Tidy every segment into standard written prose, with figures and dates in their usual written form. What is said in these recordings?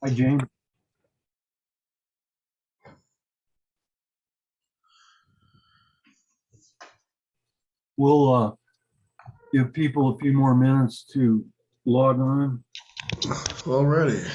Hi, James. We'll give people a few more minutes to log on. Alrighty.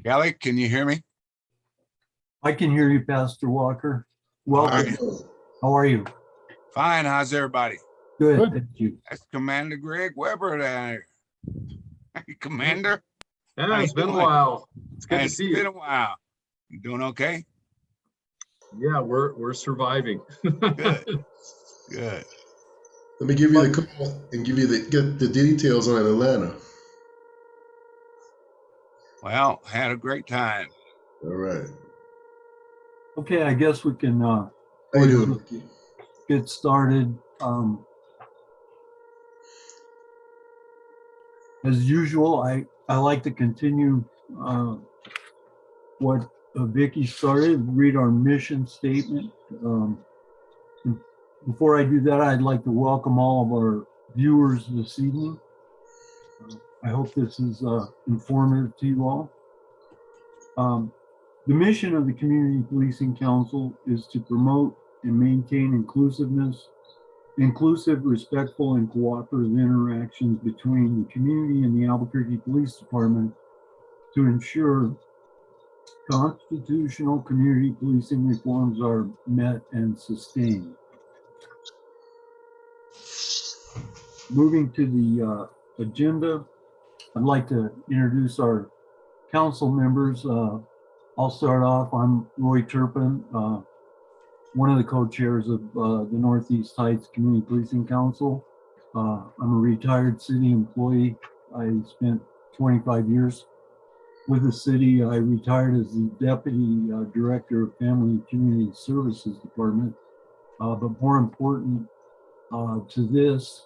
Kelly, can you hear me? I can hear you, Pastor Walker. Welcome. Right. How are you? Fine. How's everybody? Good. Thank you. That's Commander Greg Weber there. Hey, Commander. Yeah, it's been a while. It's good to It's see been you. a while. You doing okay? Yeah, we're surviving. Good. Good. Let me give you the call and give you get the details on Atlanta. Well, had a great time. All right. Okay, I guess we can How you doing, Mickey? get started. As usual, I like to continue what Vicky started, read our mission statement. Before I do that, I'd like to welcome all of our viewers this evening. I hope this is informative to you all. The mission of the Community Policing Council is to promote and maintain inclusive, respectful, and cooperative interactions between the community and the Albuquerque Police Department to ensure constitutional community policing reforms are met and sustained. Moving to the agenda, I'd like to introduce our council members. I'll start off. I'm Roy Turpin, one of the co-chairs of the Northeast Heights Community Policing Council. I'm a retired city employee. I spent 25 years with the city. I retired as the Deputy Director of Family and Community Services Department. But more important to this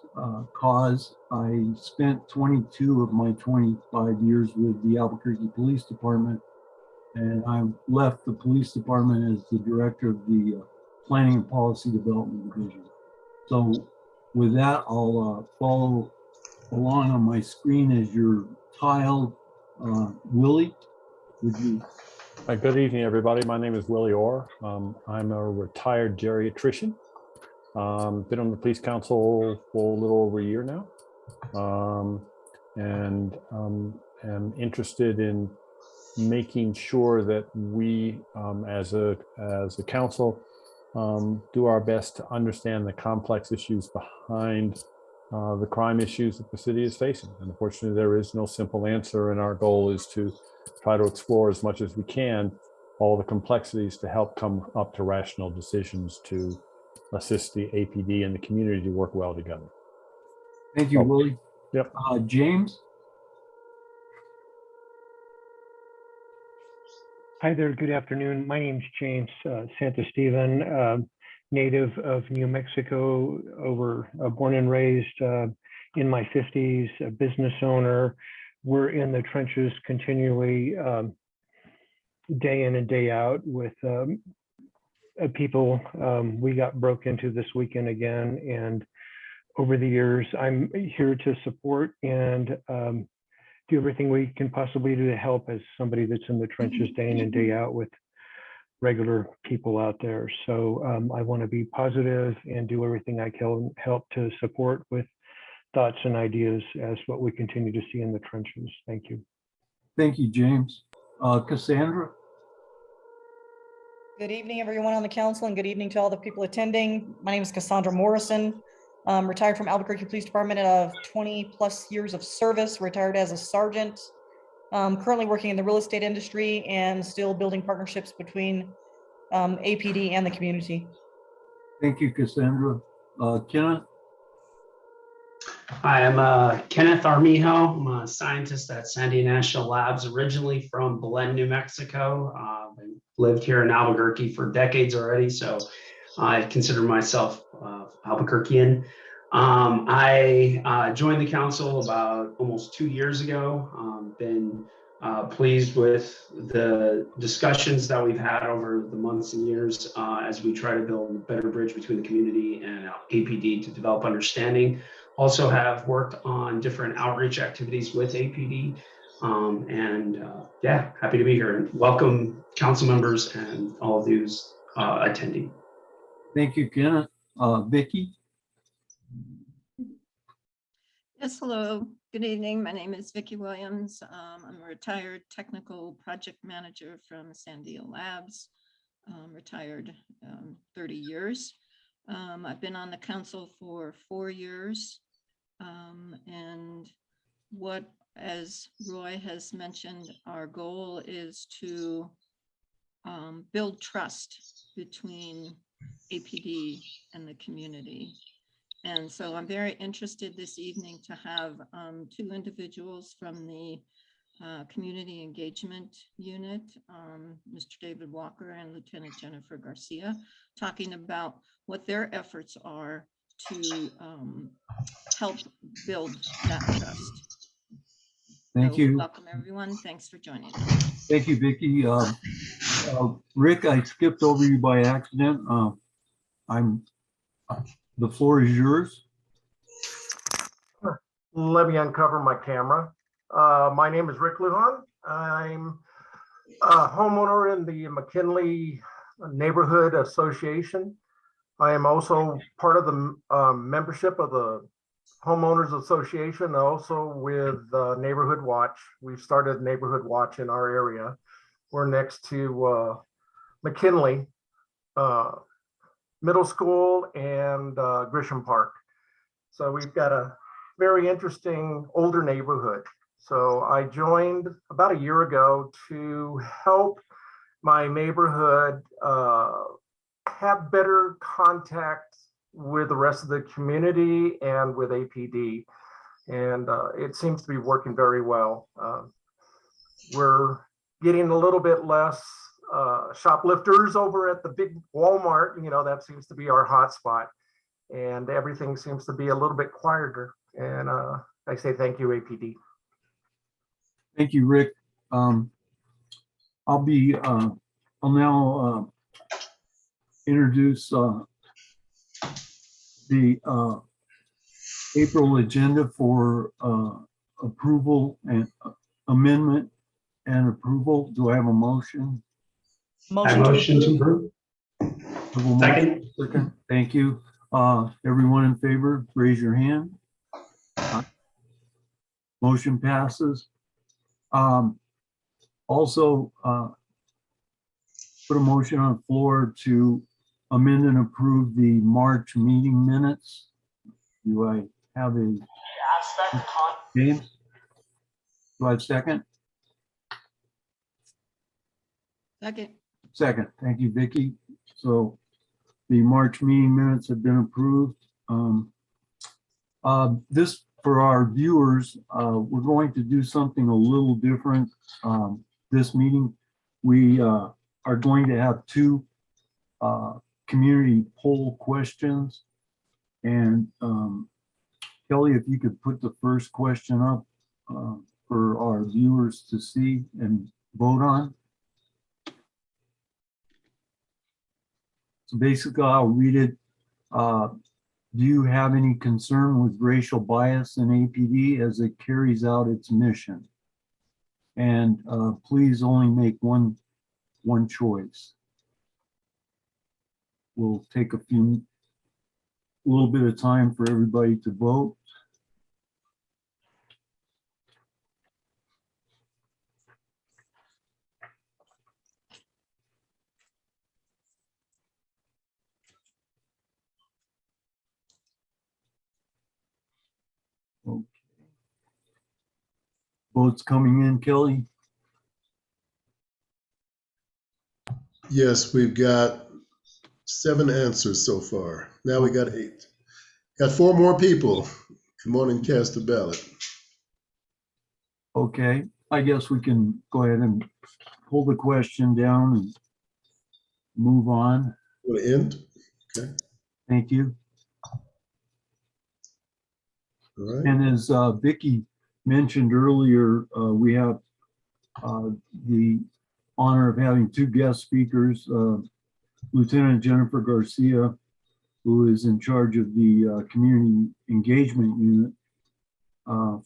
cause, I spent 22 of my 25 years with the Albuquerque Police Department, and I left the police department as the director of the Planning and Policy Development Division. So with that, I'll follow along on my screen as your tile. Willie, would you? Good evening, everybody. My name is Willie Orr. I'm a retired geriatrician. Been on the police council for a little over a year now, and am interested in making sure that we, as a council, do our best to understand the complex issues behind the crime issues that the city is facing. And unfortunately, there is no simple answer, and our goal is to try to explore as much as we can all the complexities to help come up to rational decisions to assist the APD and the community to work well together. Thank you, Willie. Yep. James? Hi there, good afternoon. My name's James Santa-Stephen, native of New Mexico, born and raised in my 50s, a business owner. We're in the trenches continually, day in and day out with people. We got broke into this weekend again, and over the years, I'm here to support and do everything we can possibly do to help as somebody that's in the trenches day in and day out with regular people out there. So I want to be positive and do everything I can help to support with thoughts and ideas as what we continue to see in the trenches. Thank you. Thank you, James. Cassandra? Good evening, everyone on the council, and good evening to all the people attending. My name is Cassandra Morrison. Retired from Albuquerque Police Department of 20 plus years of service, retired as a sergeant. Currently working in the real estate industry and still building partnerships between APD and the community. Thank you, Cassandra. Kenneth? Hi, I'm Kenneth Armijo. I'm a scientist at Sandia National Labs, originally from Belen, New Mexico. And lived here in Albuquerque for decades already, so I consider myself Albuquerquean. I joined the council about almost 2 years ago. Been pleased with the discussions that we've had over the months and years as we try to build a better bridge between the community and APD to develop understanding. Also have worked on different outreach activities with APD. Yeah, happy to be here and welcome council members and all of those attending. Thank you, Kenneth. Vicky? Yes, hello. Good evening. My name is Vicki Williams. I'm a retired technical project manager from Sandia Labs, retired 30 years. I've been on the council for 4 years. And what, as Roy has mentioned, our goal is to build trust between APD and the community. And so I'm very interested this evening to have 2 individuals from the Community Engagement Unit, Mr. David Walker and Lieutenant Jennifer Garcia, talking about what their efforts are to help build that trust. Thank So you. welcome, everyone. Thanks for joining. Thank you, Vicky. Rick, I skipped over you by accident. The floor is yours. Let me uncover my camera. My name is Rick Lujan. I'm a homeowner in the McKinley Neighborhood Association. I am also part of the membership of the Homeowners Association, also with Neighborhood Watch. We've started Neighborhood Watch in our area. We're next to McKinley Middle School and Grisham Park. So we've got a very interesting older neighborhood. So I joined about a year ago to help my neighborhood have better contact with the rest of the community and with APD. And it seems to be working very well. We're getting a little bit less shoplifters over at the big Walmart. You know, that seems to be our hot spot. And everything seems to be a little bit quieter. And I say thank you, APD. Thank you, Rick. I'll now introduce the April agenda for approval and amendment and approval. Do I have a motion? Motion to approve. Second. Second. Thank you. Everyone in favor, raise your hand. Motion passes. Also, put a motion on the floor to amend and approve the March meeting minutes. Do I have a James? Do I have a second? Second. Second. Thank you, Vicky. So the March meeting minutes have been approved. This, for our viewers, we're going to do something a little different. This meeting, we are going to have 2 community poll questions. And Kelly, if you could put the first question up for our viewers to see and vote on. So basically, I'll read it. Do you have any concern with racial bias in APD as it carries out its mission? And please only make one choice. We'll take a little bit of time for everybody to vote. Okay. Votes coming in, Kelly? Yes, we've got 7 answers so far. Now we got 8. Got 4 more people. Come on and cast a ballot. Okay, I guess we can go ahead and pull the question down and move on. Want to end? Okay. Thank you. All right. And as Vicky mentioned earlier, we have the honor of having two guest speakers, Lieutenant Jennifer Garcia, who is in charge of the Community Engagement Unit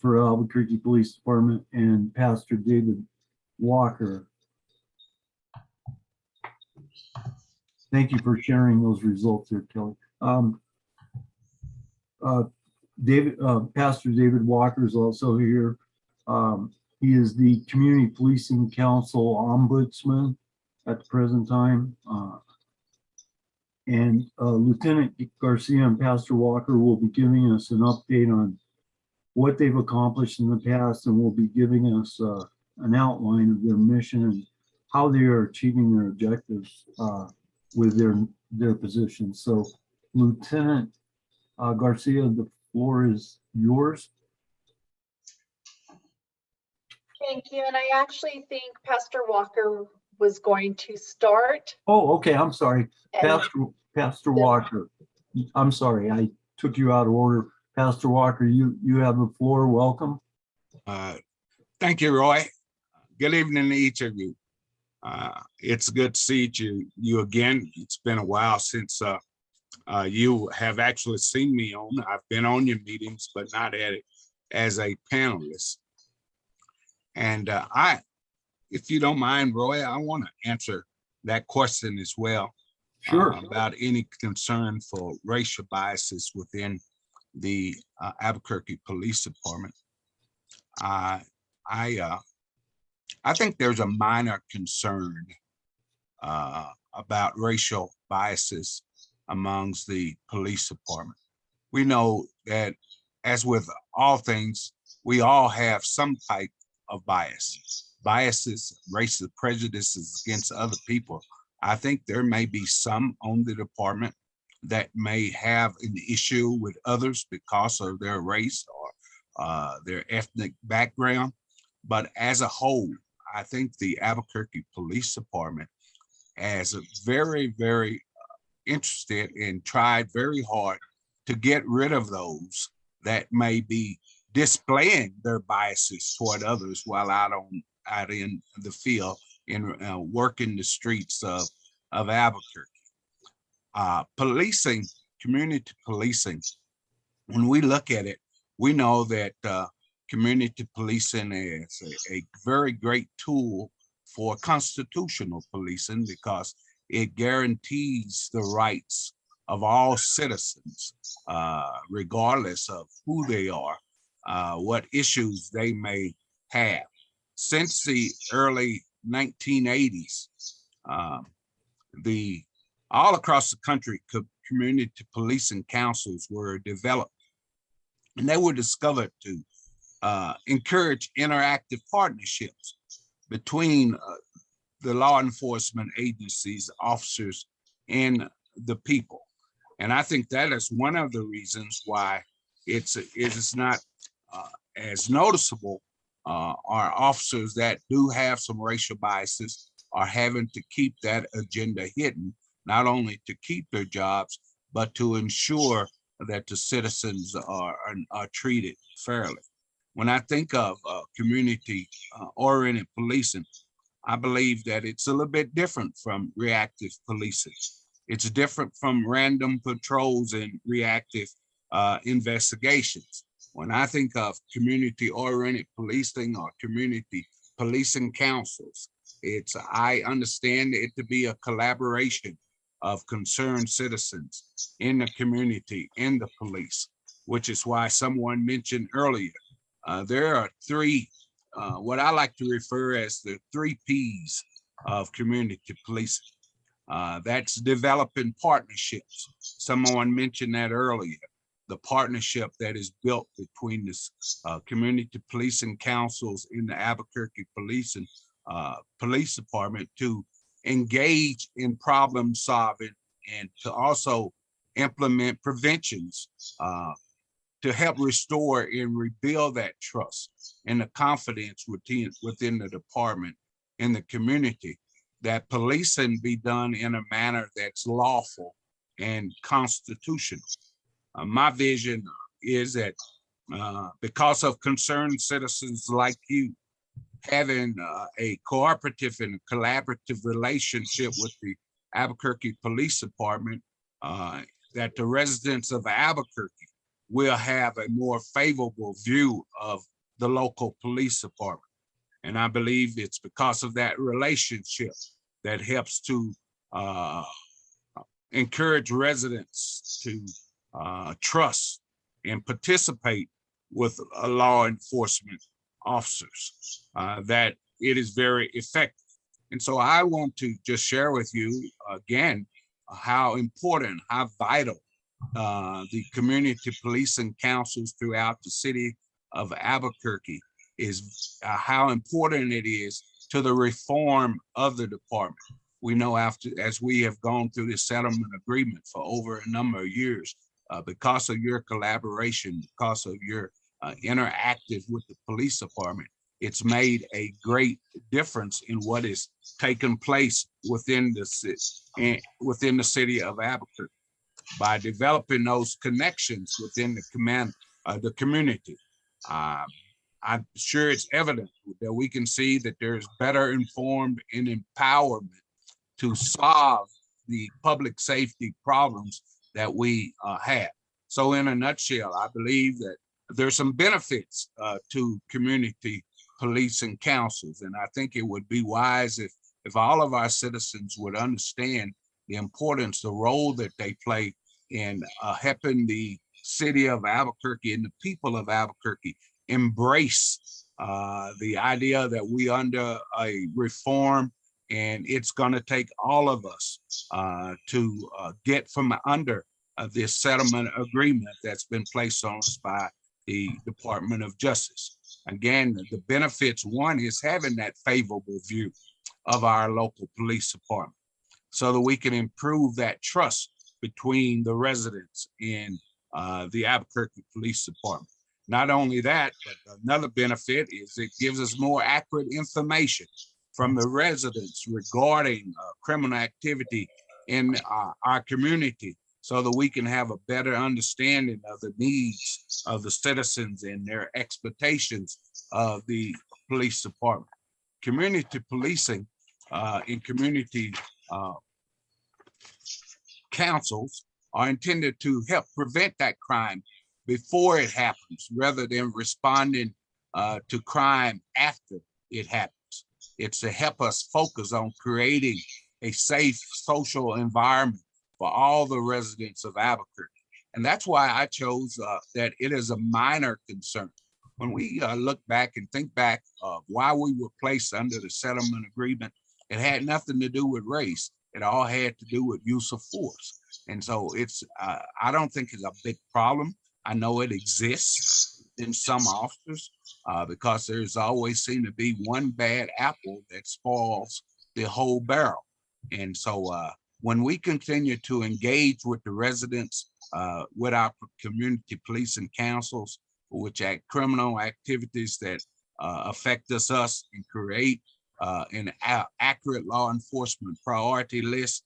for Albuquerque Police Department, and Pastor David Walker. Thank you for sharing those results there, Kelly. Pastor David Walker is also here. He is the Community Policing Council Ombudsman at the present time. And Lieutenant Garcia and Pastor Walker will be giving us an update on what they've accomplished in the past, and will be giving us an outline of their mission and how they are achieving their objectives with their positions. So Lieutenant Garcia, the floor is yours. Thank you. And I actually think Pastor Walker was going to start. Oh, okay. I'm sorry. And Pastor Walker. I'm sorry. I took you out of order. Pastor Walker, you have the floor. Welcome. Thank you, Roy. Good evening to each of you. It's good to see you again. It's been a while since you have actually seen me on. I've been on your meetings, but not at it as a panelist. And if you don't mind, Roy, I want to answer that question as well. Sure. About any concern for racial biases within the Albuquerque Police Department. I think there's a minor concern about racial biases amongst the police department. We know that, as with all things, we all have some type of biases, racist prejudices against other people. I think there may be some on the department that may have an issue with others because of their race or their ethnic background. But as a whole, I think the Albuquerque Police Department is very, very interested and tried very hard to get rid of those that may be displaying their biases toward others while out in the field and working the streets of Albuquerque. Policing, community policing, when we look at it, we know that community policing is a very great tool for constitutional policing because it guarantees the rights of all citizens, regardless of who they are, what issues they may have. Since the early 1980s, all across the country, community policing councils were developed, and they were discovered to encourage interactive partnerships between the law enforcement agencies, officers, and the people. And I think that is one of the reasons why it's not as noticeable. Our officers that do have some racial biases are having to keep that agenda hidden, not only to keep their jobs, but to ensure that the citizens are treated fairly. When I think of community-oriented policing, I believe that it's a little bit different from reactive policing. It's different from random patrols and reactive investigations. When I think of community-oriented policing or community policing councils, I understand it to be a collaboration of concerned citizens in the community, in the police, which is why someone mentioned earlier, there are three, what I like to refer as the 3 Ps of community policing. That's developing partnerships. Someone mentioned that earlier. The partnership that is built between the community policing councils in the Albuquerque Police Department to engage in problem solving and to also implement preventions to help restore and rebuild that trust and the confidence within the department and the community, that policing be done in a manner that's lawful and constitutional. My vision is that because of concerned citizens like you, having a cooperative and collaborative relationship with the Albuquerque Police Department, that the residents of Albuquerque will have a more favorable view of the local police department. And I believe it's because of that relationship that helps to encourage residents to trust and participate with law enforcement officers, that it is very effective. And so I want to just share with you again how important, how vital the community policing councils throughout the city of Albuquerque is, how important it is to the reform of the department. We know as we have gone through this settlement agreement for over a number of years, because of your collaboration, because of your interactive with the police department, it's made a great difference in what is taking place within the city of Albuquerque by developing those connections within the community. I'm sure it's evident that we can see that there's better informed and empowerment to solve the public safety problems that we have. So in a nutshell, I believe that there's some benefits to community policing councils. And I think it would be wise if all of our citizens would understand the importance, the role that they play in helping the city of Albuquerque and the people of Albuquerque embrace the idea that we under a reform, and it's going to take all of us to get from under this settlement agreement that's been placed on us by the Department of Justice. Again, the benefits, one is having that favorable view of our local police department so that we can improve that trust between the residents and the Albuquerque Police Department. Not only that, but another benefit is it gives us more accurate information from the residents regarding criminal activity in our community, so that we can have a better understanding of the needs of the citizens and their expectations of the police department. Community policing and community councils are intended to help prevent that crime before it happens, rather than responding to crime after it happens. It's to help us focus on creating a safe social environment for all the residents of Albuquerque. And that's why I chose that it is a minor concern. When we look back and think back of why we were placed under the settlement agreement, it had nothing to do with race. It all had to do with use of force. And so it's, I don't think it's a big problem. I know it exists in some officers because there's always seemed to be one bad apple that spoils the whole barrel. And so when we continue to engage with the residents, with our community policing councils, which act criminal activities that affect us and create an accurate law enforcement priority list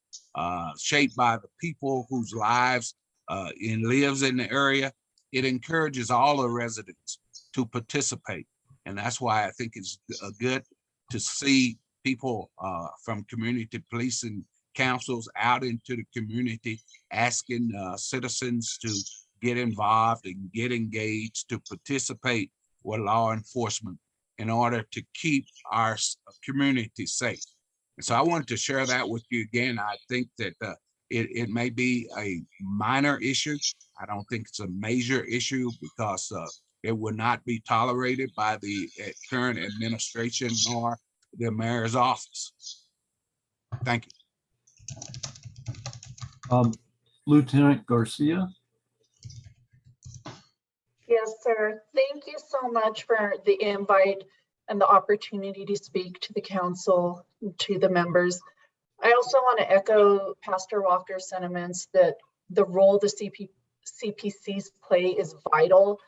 shaped by the people whose lives and lives in the area, it encourages all the residents to participate. And that's why I think it's good to see people from community policing councils out into the community, asking citizens to get involved and get engaged, to participate with law enforcement in order to keep our community safe. And so I wanted to share that with you again. I think that it may be a minor issue. I don't think it's a major issue because it would not be tolerated by the current administration nor the mayor's office. Thank you. Lieutenant Garcia. Yes, sir. Thank you so much for the invite and the opportunity to speak to the council, to the members. I also want to echo Pastor Walker's sentiments that the role the CPC's play is vital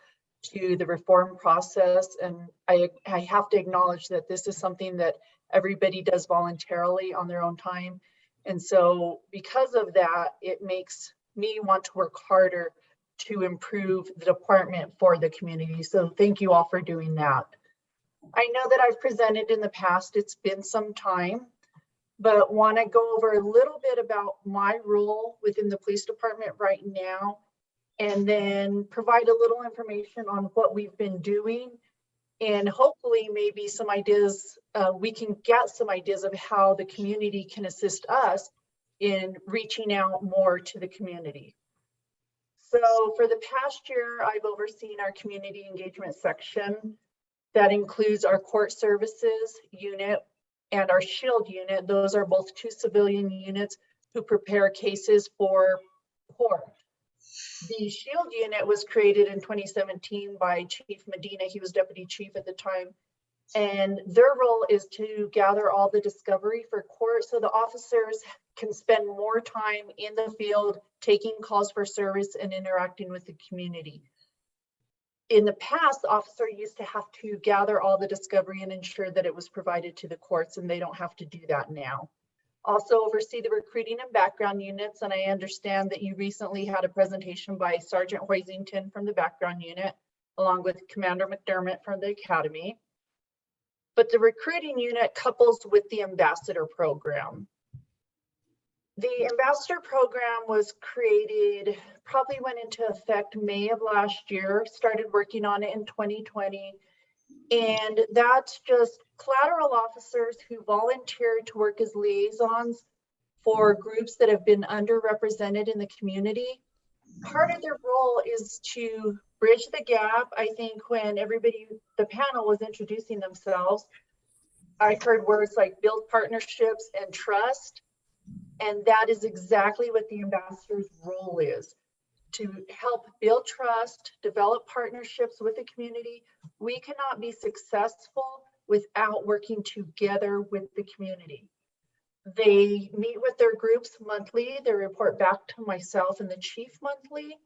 to the reform process. And I have to acknowledge that this is something that everybody does voluntarily on their own time. And so because of that, it makes me want to work harder to improve the department for the community. So thank you all for doing that. I know that I've presented in the past, it's been some time, but want to go over a little bit about my role within the police department right now, and then provide a little information on what we've been doing, and hopefully maybe some ideas, we can get some ideas of how the community can assist us in reaching out more to the community. So for the past year, I've overseen our community engagement section. That includes our court services unit and our SHIELD unit. Those are both 2 civilian units who prepare cases for court. The SHIELD unit was created in 2017 by Chief Medina. He was deputy chief at the time. And their role is to gather all the discovery for court so the officers can spend more time in the field, taking calls for service and interacting with the community. In the past, the officer used to have to gather all the discovery and ensure that it was provided to the courts, and they don't have to do that now. Also oversee the recruiting and background units, and I understand that you recently had a presentation by Sergeant Hoisington from the background unit, along with Commander McDermott from the academy. But the recruiting unit couples with the ambassador program. The ambassador program was created, probably went into effect May of last year, started working on it in 2020. And that's just collateral officers who volunteer to work as liaisons for groups that have been underrepresented in the community. Part of their role is to bridge the gap. I think when everybody, the panel was introducing themselves, I heard words like build partnerships and trust. And that is exactly what the ambassador's role is, to help build trust, develop partnerships with the community. We cannot be successful without working together with the community. They meet with their groups monthly. They report back to myself and the chief monthly.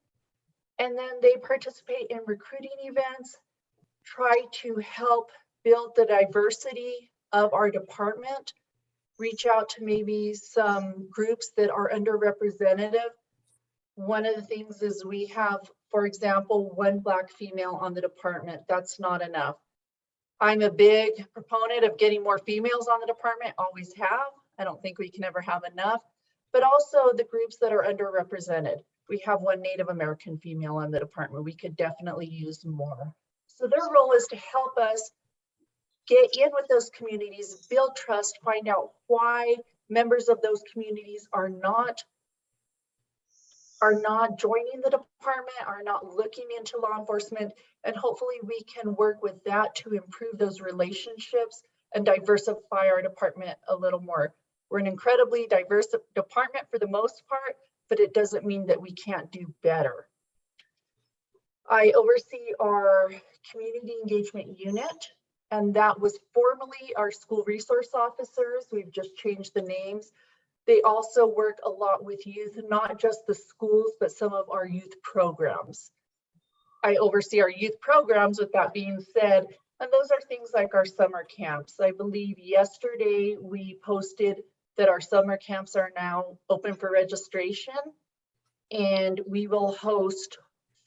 And then they participate in recruiting events, try to help build the diversity of our department, reach out to maybe some groups that are underrepresented. One of the things is we have, for example, 1 Black female on the department. That's not enough. I'm a big proponent of getting more females on the department, always have. I don't think we can ever have enough, but also the groups that are underrepresented. We have 1 Native American female on the department. We could definitely use more. So their role is to help us get in with those communities, build trust, find out why members of those communities are not joining the department, are not looking into law enforcement, and hopefully we can work with that to improve those relationships and diversify our department a little more. We're an incredibly diverse department for the most part, but it doesn't mean that we can't do better. I oversee our community engagement unit, and that was formerly our school resource officers. We've just changed the names. They also work a lot with youth, not just the schools, but some of our youth programs. I oversee our youth programs, with that being said, and those are things like our summer camps. I believe yesterday we posted that our summer camps are now open for registration, and we will host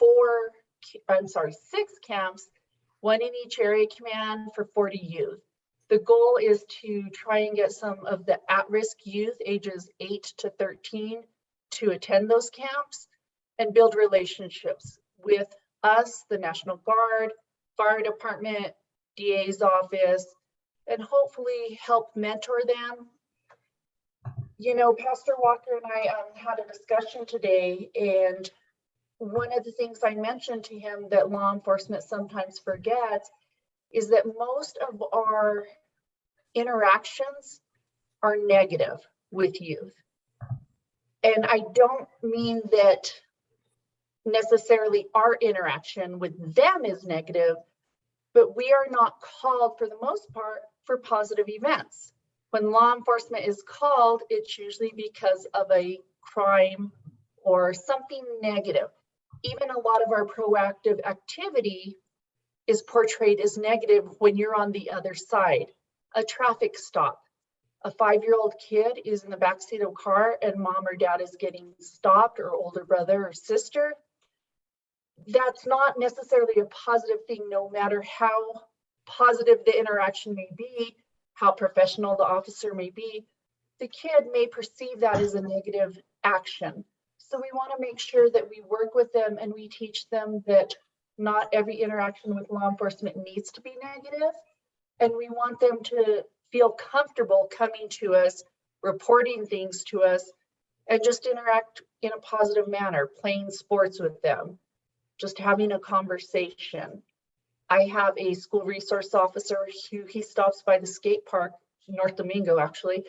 6 camps, 1 in each area command for 40 youth. The goal is to try and get some of the at-risk youth ages 8 to 13 to attend those camps and build relationships with us, the National Guard, Fire Department, DA's office, and hopefully help mentor them. You know, Pastor Walker and I had a discussion today, and one of the things I mentioned to him that law enforcement sometimes forgets is that most of our interactions are negative with youth. And I don't mean that necessarily our interaction with them is negative, but we are not called for the most part for positive events. When law enforcement is called, it's usually because of a crime or something negative. even a lot of our proactive activity is portrayed as negative when you're on the other side. A traffic stop. A 5-year-old kid is in the backseat of a car and mom or dad is getting stopped, or older brother or sister. That's not necessarily a positive thing, no matter how positive the interaction may be, how professional the officer may be. The kid may perceive that as a negative action. So we want to make sure that we work with them and we teach them that not every interaction with law enforcement needs to be negative. And we want them to feel comfortable coming to us, reporting things to us, and just interact in a positive manner, playing sports with them, just having a conversation. I have a school resource officer who he stops by the skate park, North Domingo actually.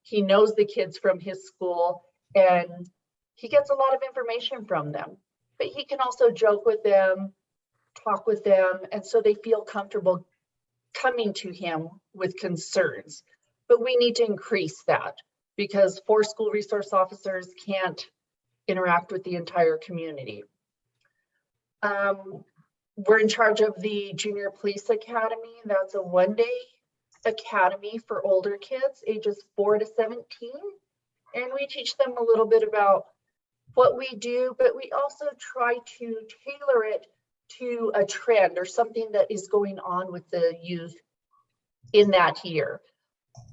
He knows the kids from his school and he gets a lot of information from them, but he can also joke with them, talk with them, and so they feel comfortable coming to him with concerns. But we need to increase that because 4 school resource officers can't interact with the entire community. We're in charge of the Junior Police Academy. That's a 1-day academy for older kids, ages 4 to 17. And we teach them a little bit about what we do, but we also try to tailor it to a trend or something that is going on with the youth in that year.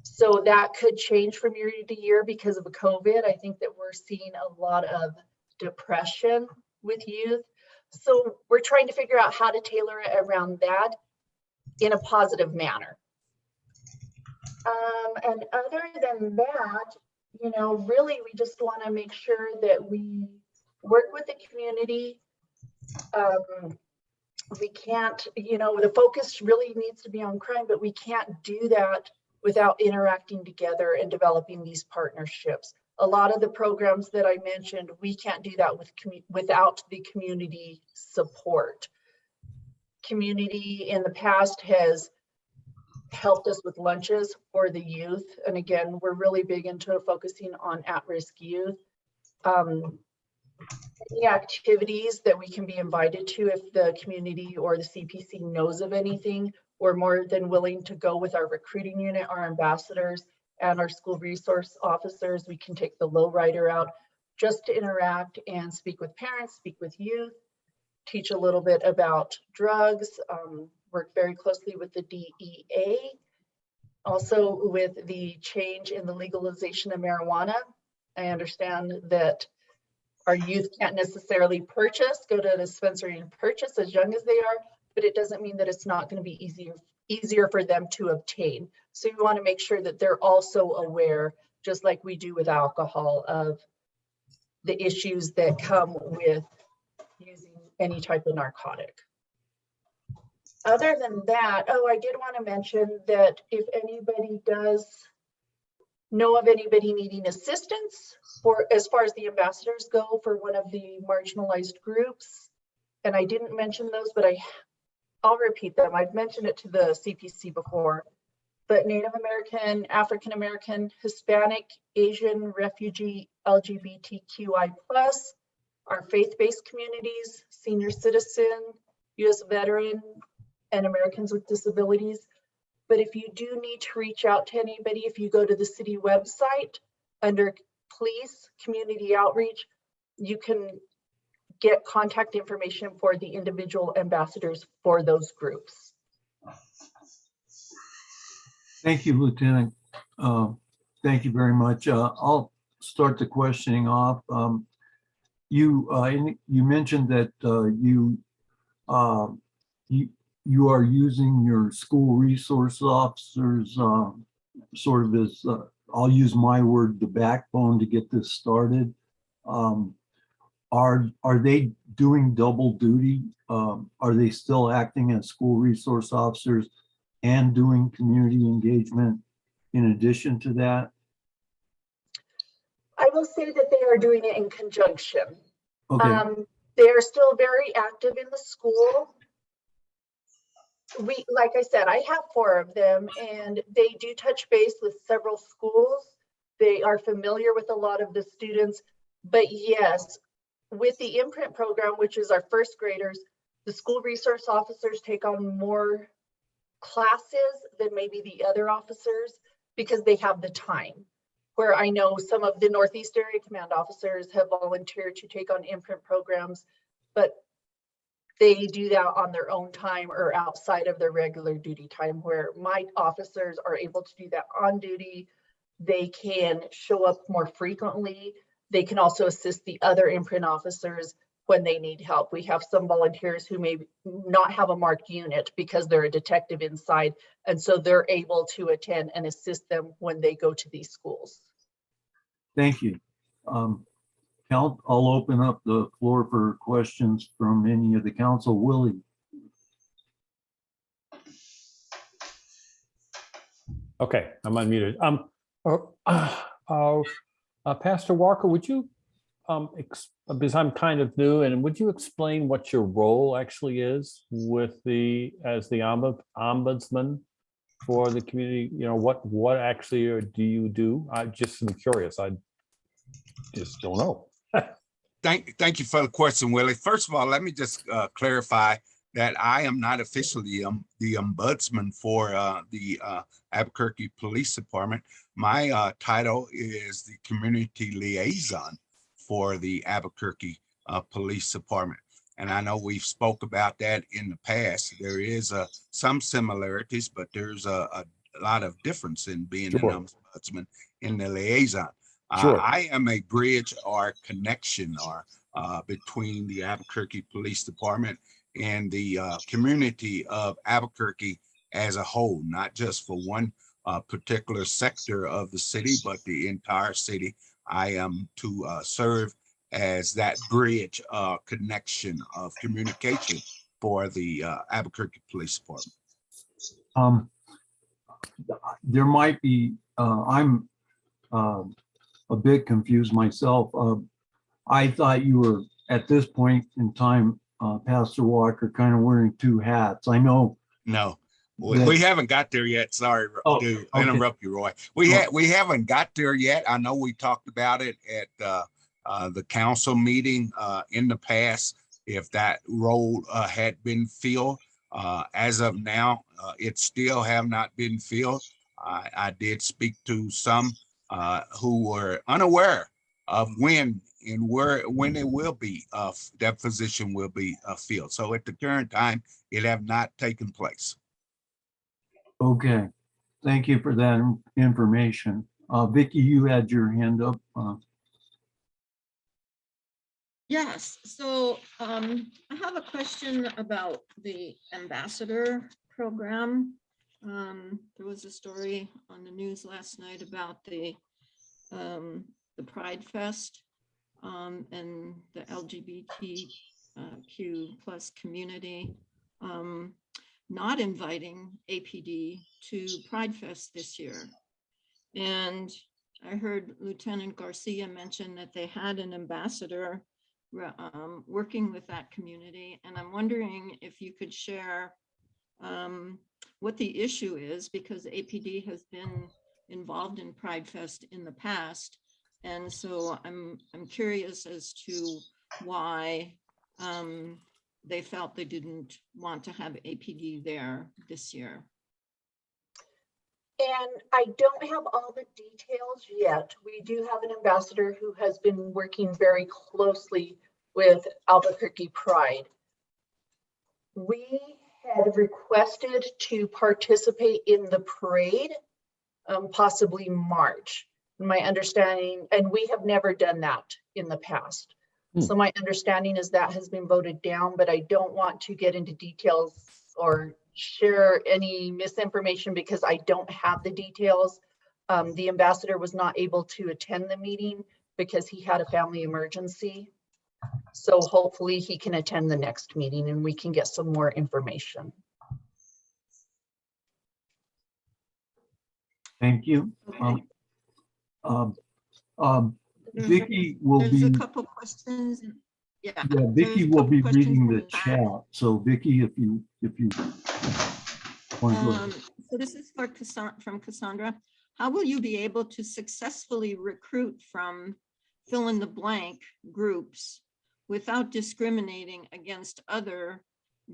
So that could change from year to year because of COVID. I think that we're seeing a lot of depression with youth. So we're trying to figure out how to tailor it around that in a positive manner. And other than that, you know, really we just want to make sure that we work with the community. We can't, you know, the focus really needs to be on crime, but we can't do that without interacting together and developing these partnerships. A lot of the programs that I mentioned, we can't do that without the community support. Community in the past has helped us with lunches for the youth. And again, we're really big into focusing on at-risk youth. Any activities that we can be invited to, if the community or the CPC knows of anything, we're more than willing to go with our recruiting unit, our ambassadors, and our school resource officers. We can take the lowrider out just to interact and speak with parents, speak with youth, teach a little bit about drugs, work very closely with the DEA. Also with the change in the legalization of marijuana, I understand that our youth can't necessarily go to a dispensary and purchase as young as they are, but it doesn't mean that it's not going to be easier for them to obtain. So we want to make sure that they're also aware, just like we do with alcohol, of the issues that come with using any type of narcotic. Other than that, I did want to mention that if anybody does know of anybody needing assistance as far as the ambassadors go for one of the marginalized groups, and I didn't mention those, but I'll repeat them. I've mentioned it to the CPC before, but Native American, African American, Hispanic, Asian, refugee, LGBTQI+, our faith-based communities, senior citizen, US veteran, and Americans with disabilities. But if you do need to reach out to anybody, if you go to the city website under police community outreach, you can get contact information for the individual ambassadors for those groups. Thank you, Lieutenant. Thank you very much. I'll start the questioning off. You mentioned that you are using your school resource officers sort of as, I'll use my word, the backbone to get this started. Are they doing double duty? Are they still acting as school resource officers and doing community engagement in addition to that? I will say that they are doing it in conjunction. Okay. They are still very active in the school. Like I said, I have 4 of them, and they do touch base with several schools. They are familiar with a lot of the students, but yes, with the imprint program, which is our first graders, the school resource officers take on more classes than maybe the other officers because they have the time. Where I know some of the Northeast Area Command officers have volunteered to take on imprint programs, but they do that on their own time or outside of their regular duty time, where my officers are able to do that on duty. They can show up more frequently. They can also assist the other imprint officers when they need help. We have some volunteers who may not have a marked unit because they're a detective inside, and so they're able to attend and assist them when they go to these schools. Thank you. I'll open up the floor for questions from any of the council. Willie. Okay, I'm unmuted. Pastor Walker, would you, because I'm kind of new, and would you explain what your role actually is with as the ombudsman for the community? You know, what actually do you do? I just am curious. I just don't know. Thank you for the question, Willie. First of all, let me just clarify that I am not officially the ombudsman for the Albuquerque Police Department. My title is the community liaison for the Albuquerque Police Department. And I know we've spoke about that in the past. There is some similarities, but there's a lot of difference in being an ombudsman and the liaison. I am a bridge or connection between the Albuquerque Police Department and the community of Albuquerque as a whole, not just for one particular sector of the city, but the entire city. I am to serve as that bridge connection of communication for the Albuquerque Police Department. There might be, I'm a bit confused myself. I thought you were at this point in time, Pastor Walker, kind of wearing two hats. I know. No, we haven't got there yet. Sorry to interrupt you, Roy. We haven't got there yet. I know we talked about it at the council meeting in the past, if that role had been filled. As of now, it still have not been filled. I did speak to some who were unaware of when it will be, that position will be filled. So at the current time, it have not taken place. Okay, thank you for that information. Vicki, you had your hand up. Yes, so I have a question about the ambassador program. There was a story on the news last night about the Pride Fest and the LGBTQ plus community not inviting APD to Pride Fest this year. And I heard Lieutenant Garcia mention that they had an ambassador working with that community. And I'm wondering if you could share what the issue is, because APD has been involved in Pride Fest in the past. And so I'm curious as to why they felt they didn't want to have APD there this year. And I don't have all the details yet. We do have an ambassador who has been working very closely with Albuquerque Pride. We had requested to participate in the parade, possibly March. My understanding, and we have never done that in the past. So my understanding is that has been voted down, but I don't want to get into details or share any misinformation because I don't have the details. The ambassador was not able to attend the meeting because he had a family emergency. So hopefully he can attend the next meeting and we can get some more information. Thank you. Vicki will There's be. a couple questions. Yeah, Vicki will be reading the chat. So Vicki, if you want to. So this is from Cassandra. How will you be able to successfully recruit from fill in the blank groups without discriminating against other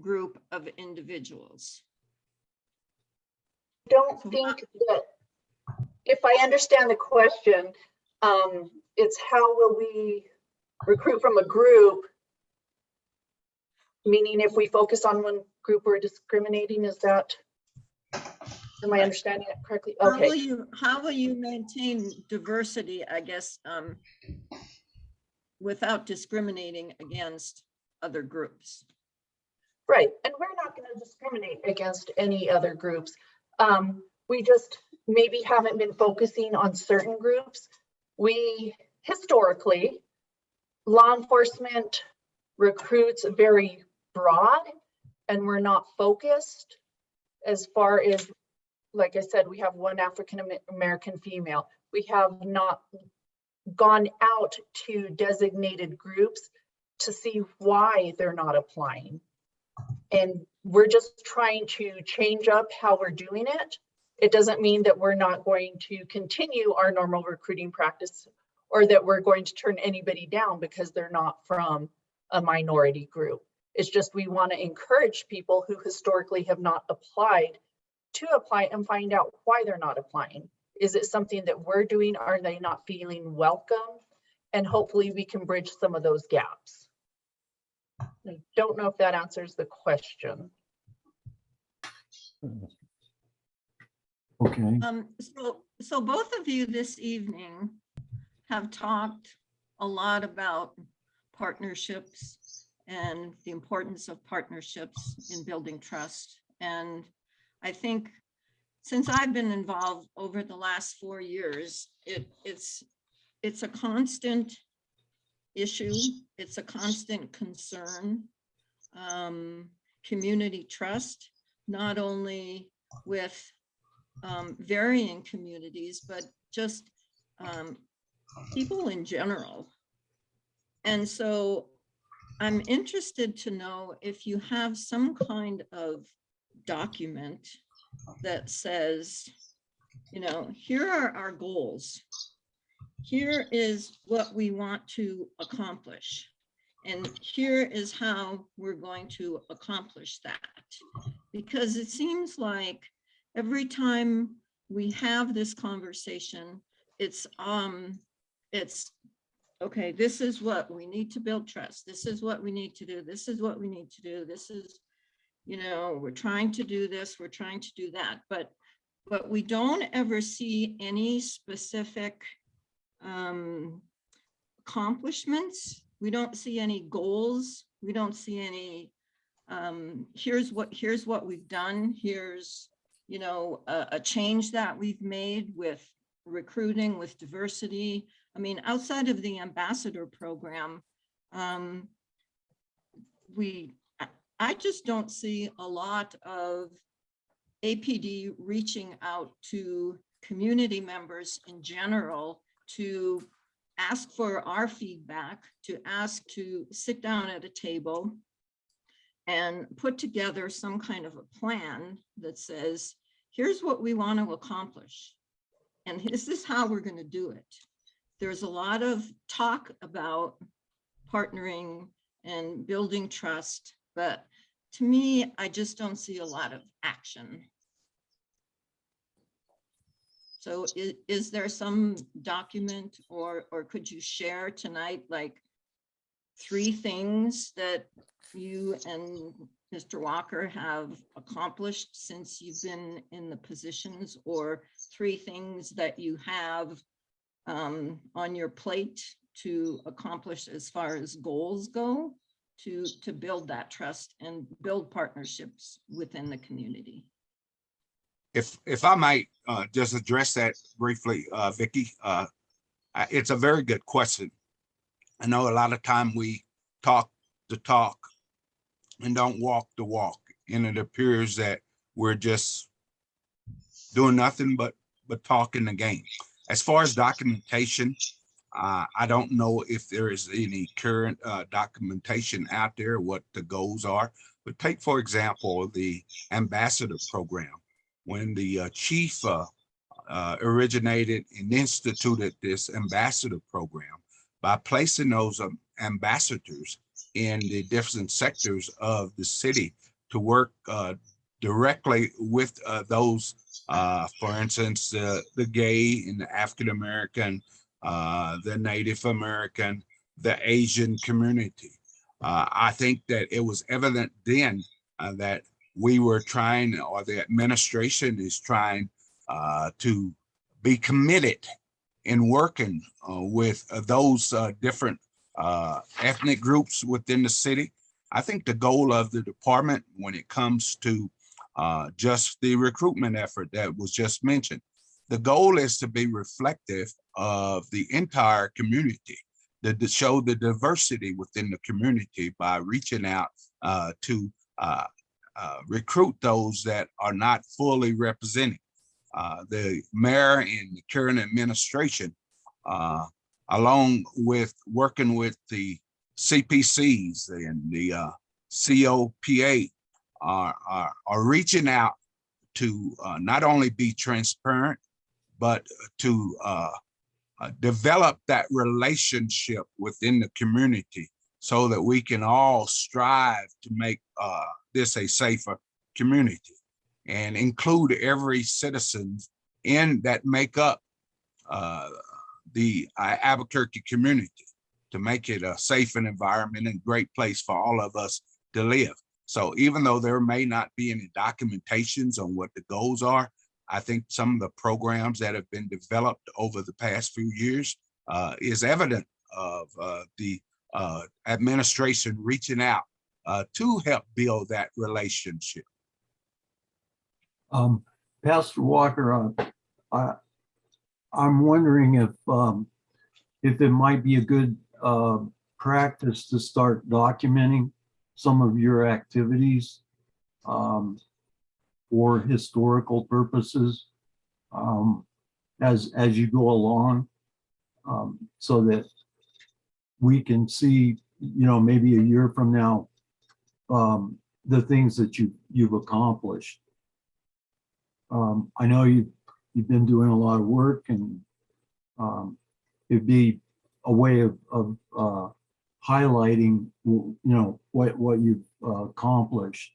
group of individuals. Don't think that, if I understand the question, it's how will we recruit from a group? Meaning if we focus on one group, we're discriminating, is that, am I understanding it correctly? Okay. How will you maintain diversity, I guess, without discriminating against other groups? Right, and we're not going to discriminate against any other groups. We just maybe haven't been focusing on certain groups. We historically, law enforcement recruits very broad, and we're not focused as far as, like I said, we have one African American female. We have not gone out to designated groups to see why they're not applying. And we're just trying to change up how we're doing it. It doesn't mean that we're not going to continue our normal recruiting practice or that we're going to turn anybody down because they're not from a minority group. It's just we want to encourage people who historically have not applied to apply and find out why they're not applying. Is it something that we're doing? Are they not feeling welcome? And hopefully we can bridge some of those gaps. I don't know if that answers the question. Okay. So both of you this evening have talked a lot about partnerships and the importance of partnerships in building trust. And I think since I've been involved over the last 4 years, it's a constant issue. It's a constant concern. Community trust, not only with varying communities, but just people in general. And so I'm interested to know if you have some kind of document that says, you know, here are our goals. Here is what we want to accomplish. And here is how we're going to accomplish that. Because it seems like every time we have this conversation, it's okay, this is what we need to build trust. This is what we need to do. This is what we need to do. This is, you know, we're trying to do this, we're trying to do that. But we don't ever see any specific accomplishments. We don't see any goals. We don't see any, here's what we've done. Here's, you know, a change that we've made with recruiting, with diversity. I mean, outside of the ambassador program, I just don't see a lot of APD reaching out to community members in general to ask for our feedback, to ask to sit down at a table and put together some kind of a plan that says, here's what we want to accomplish. And this is how we're going to do it. There's a lot of talk about partnering and building trust, but to me, I just don't see a lot of action. So is there some document or could you share tonight, like 3 things that you and Mr. Walker have accomplished since you've been in the positions, or 3 things that you have on your plate to accomplish as far as goals go to build that trust and build partnerships within the community? If I might just address that briefly, Vicki, it's a very good question. I know a lot of time we talk the talk and don't walk the walk, and it appears that we're just doing nothing but talking the game. As far as documentation, I don't know if there is any current documentation out there, what the goals are, but take, for example, the ambassador program. When the chief originated and instituted this ambassador program, by placing those ambassadors in the different sectors of the city to work directly with those, for instance, the gay and the African American, the Native American, the Asian community. I think that it was evident then that we were trying, or the administration is trying to be committed in working with those different ethnic groups within the city. I think the goal of the department when it comes to just the recruitment effort that was just mentioned, the goal is to be reflective of the entire community, to show the diversity within the community by reaching out to recruit those that are not fully represented. The mayor and the current administration, along with working with the CPCs and the COPA, are reaching out to not only be transparent, but to develop that relationship within the community so that we can all strive to make this a safer community and include every citizen in that make up the Albuquerque community to make it a safe environment and great place for all of us to live. So even though there may not be any documentations on what the goals are, I think some of the programs that have been developed over the past few years is evident of the administration reaching out to help build that relationship. Pastor Walker, I'm wondering if it might be a good practice to start documenting some of your activities for historical purposes as you go along, so that we can see, maybe a year from now, the things that you've accomplished. I know you've been doing a lot of work, and it'd be a way of highlighting, what you've accomplished,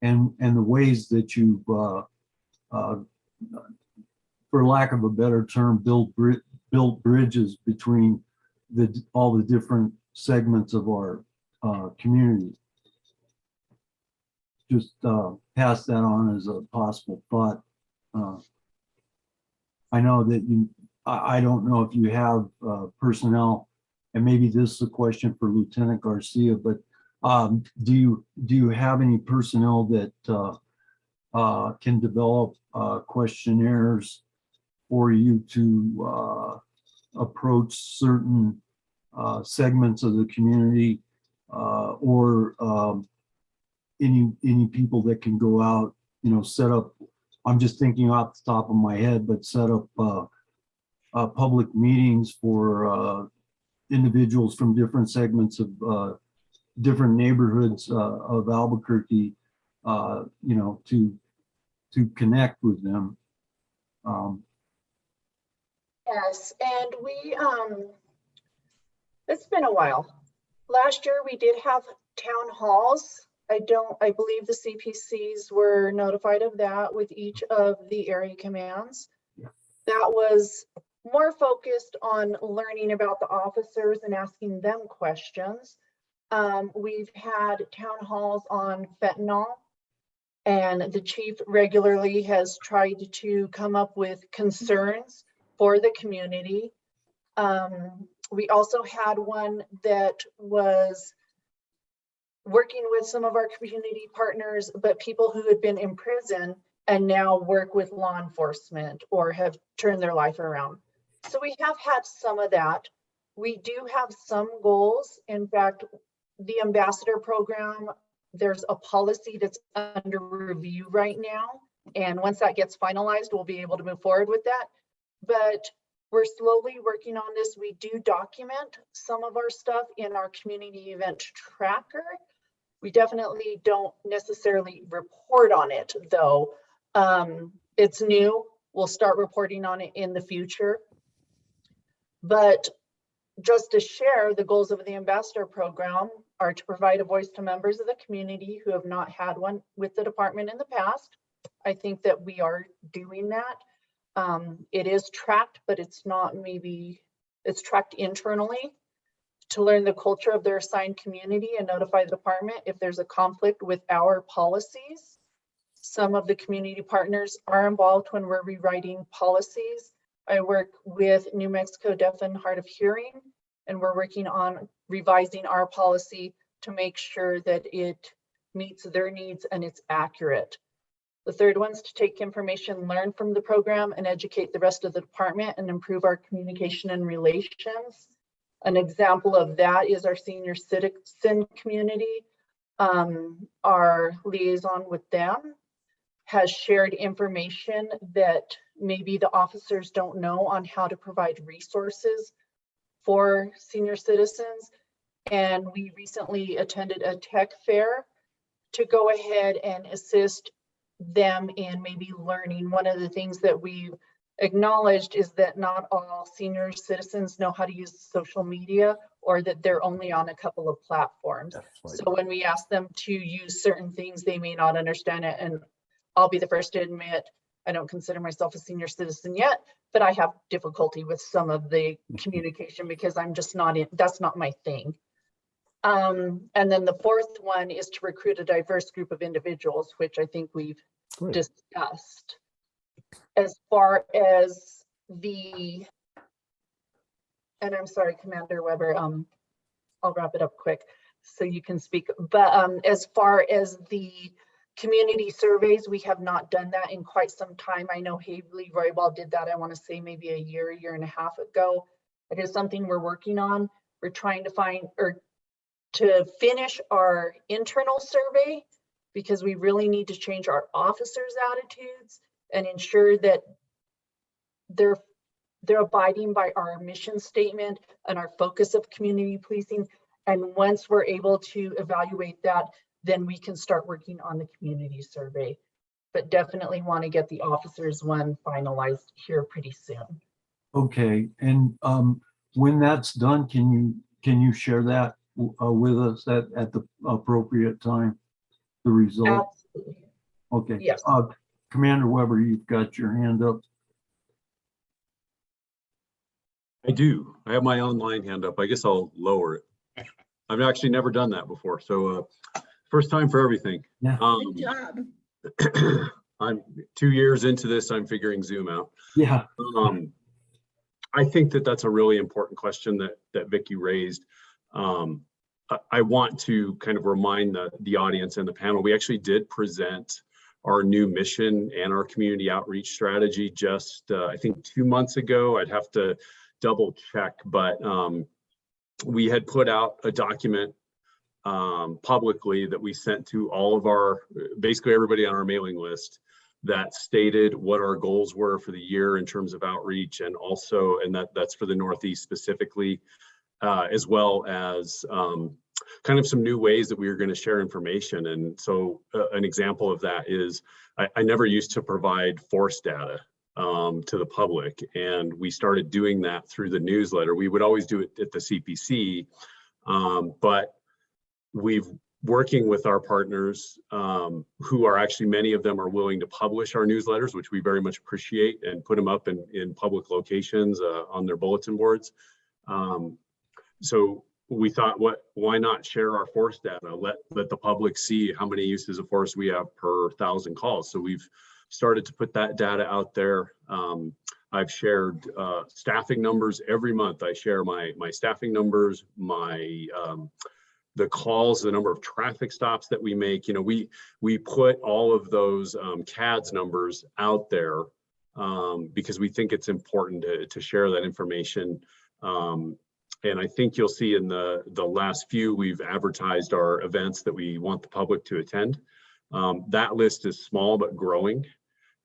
and the ways that you've, for lack of a better term, built bridges between all the different segments of our community. Just pass that on as a possible thought. I know that I don't know if you have personnel, and maybe this is a question for Lieutenant Garcia, but do you have any personnel that can develop questionnaires for you to approach certain segments of the community, or any people that can go out, set up, I'm just thinking off the top of my head, but set up public meetings for individuals from different segments of different neighborhoods of Albuquerque, to connect with them. Yes, and it's been a while. Last year we did have town halls. I believe the CPCs were notified of that with each of the area commands. Yeah. That was more focused on learning about the officers and asking them questions. We've had town halls on fentanyl, and the chief regularly has tried to come up with concerns for the community. We also had one that was working with some of our community partners, but people who had been in prison and now work with law enforcement or have turned their life around. So we have had some of that. We do have some goals. In fact, the ambassador program, there's a policy that's under review right now. And once that gets finalized, we'll be able to move forward with that. But we're slowly working on this. We do document some of our stuff in our community event tracker. We definitely don't necessarily report on it, though. It's new. We'll start reporting on it in the future. But just to share, the goals of the Ambassador Program are to provide a voice to members of the community who have not had one with the department in the past. I think that we are doing that. It is tracked, but it's not it's tracked internally to learn the culture of their assigned community and notify the department if there's a conflict with our policies. Some of the community partners are involved when we're rewriting policies. I work with New Mexico Deaf and Hard of Hearing, and we're working on revising our policy to make sure that it meets their needs and it's accurate. The third one's to take information learned from the program and educate the rest of the department and improve our communication and relations. An example of that is our senior citizen community. Our liaison with them has shared information that maybe the officers don't know on how to provide resources for senior citizens. And we recently attended a tech fair to go ahead and assist them in maybe learning. One of the things that we've acknowledged is that not all senior citizens know how to use social media, or that they're only on a couple of platforms. So when we ask them to use certain things, they may not understand it. And I'll be the first to admit, I don't consider myself a senior citizen yet, but I have difficulty with some of the communication because I'm just not in, that's not my thing. And then the fourth one is to recruit a diverse group of individuals, which I think we've discussed. As far as the, and I'm sorry, Commander Weber, I'll wrap it up quick so you can speak. But as far as the community surveys, we have not done that in quite some time. I know Haley Roybal did that, I want to say maybe a year and a half ago. It is something we're working on. We're trying to find, or to finish our internal survey, because we really need to change our officers' attitudes and ensure that they're abiding by our mission statement and our focus of community policing. And once we're able to evaluate that, then we can start working on the community survey. But definitely want to get the officers one finalized here pretty soon. Okay, and when that's done, can you share that with us at the appropriate time, the result? Absolutely. Okay. Yes. Commander Weber, you've got your hand up. I do. I have my online hand up. I guess I'll lower it. I've actually never done that before. So first time for everything. Yeah. Good job. I'm 2 years into this. I'm figuring Zoom out. Yeah. I think that that's a really important question that Vicki raised. I want to kind of remind the audience and the panel, we actually did present our new mission and our community outreach strategy just, I think 2 months ago. I'd have to double check, but we had put out a document publicly that we sent to all of our, basically everybody on our mailing list, that stated what our goals were for the year in terms of outreach, and also, and that's for the Northeast specifically, as well as kind of some new ways that we were going to share information. And so an example of that is I never used to provide force data to the public, and we started doing that through the newsletter. We would always do it at the CPC, but we've working with our partners who are actually, many of them are willing to publish our newsletters, which we very much appreciate, and put them up in public locations on their bulletin boards. So we thought, why not share our force data? Let the public see how many uses of force we have per 1,000 calls. So we've started to put that data out there. I've shared staffing numbers every month. I share my staffing numbers, the calls, the number of traffic stops that we make. You know, we put all of those CADS numbers out there because we think it's important to share that information. And I think you'll see in the last few, we've advertised our events that we want the public to attend. That list is small but growing.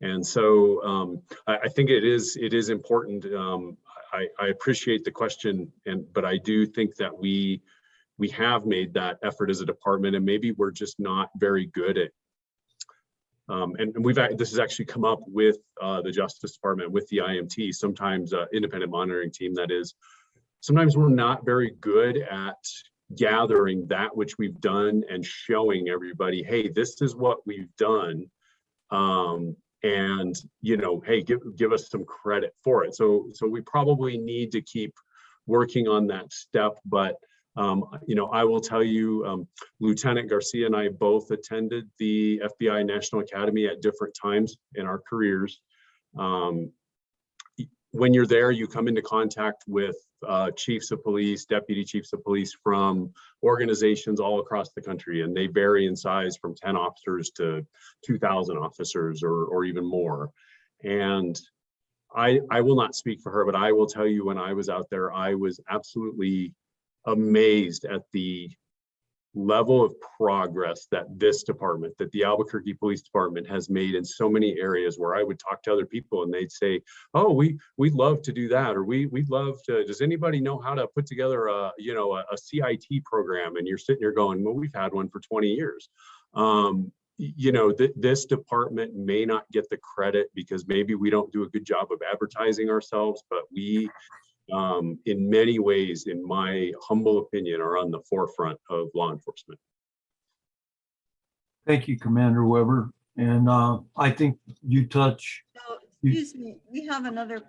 And so I think it is important. I appreciate the question, but I do think that we have made that effort as a department, and maybe we're just not very good at. And this has actually come up with the Justice Department, with the IMT, sometimes independent monitoring team, that is. sometimes we're not very good at gathering that which we've done and showing everybody, hey, this is what we've done. And, you know, hey, give us some credit for it. So we probably need to keep working on that step. But, you know, I will tell you, Lieutenant Garcia and I both attended the FBI National Academy at different times in our careers. When you're there, you come into contact with chiefs of police, deputy chiefs of police from organizations all across the country, and they vary in size from 10 officers to 2,000 officers or even more. And I will not speak for her, but I will tell you, when I was out there, I was absolutely amazed at the level of progress that this department, that the Albuquerque Police Department has made in so many areas, where I would talk to other people and they'd say, oh, we'd love to do that, or we'd love to, does anybody know how to put together a, you know, a CIT program? And you're sitting here going, well, we've had one for 20 years. You know, this department may not get the credit because maybe we don't do a good job of advertising ourselves, but we, in many ways, in my humble opinion, are on the forefront of law enforcement. Thank you, Commander Weber. And I think you touch. So, excuse me, we have another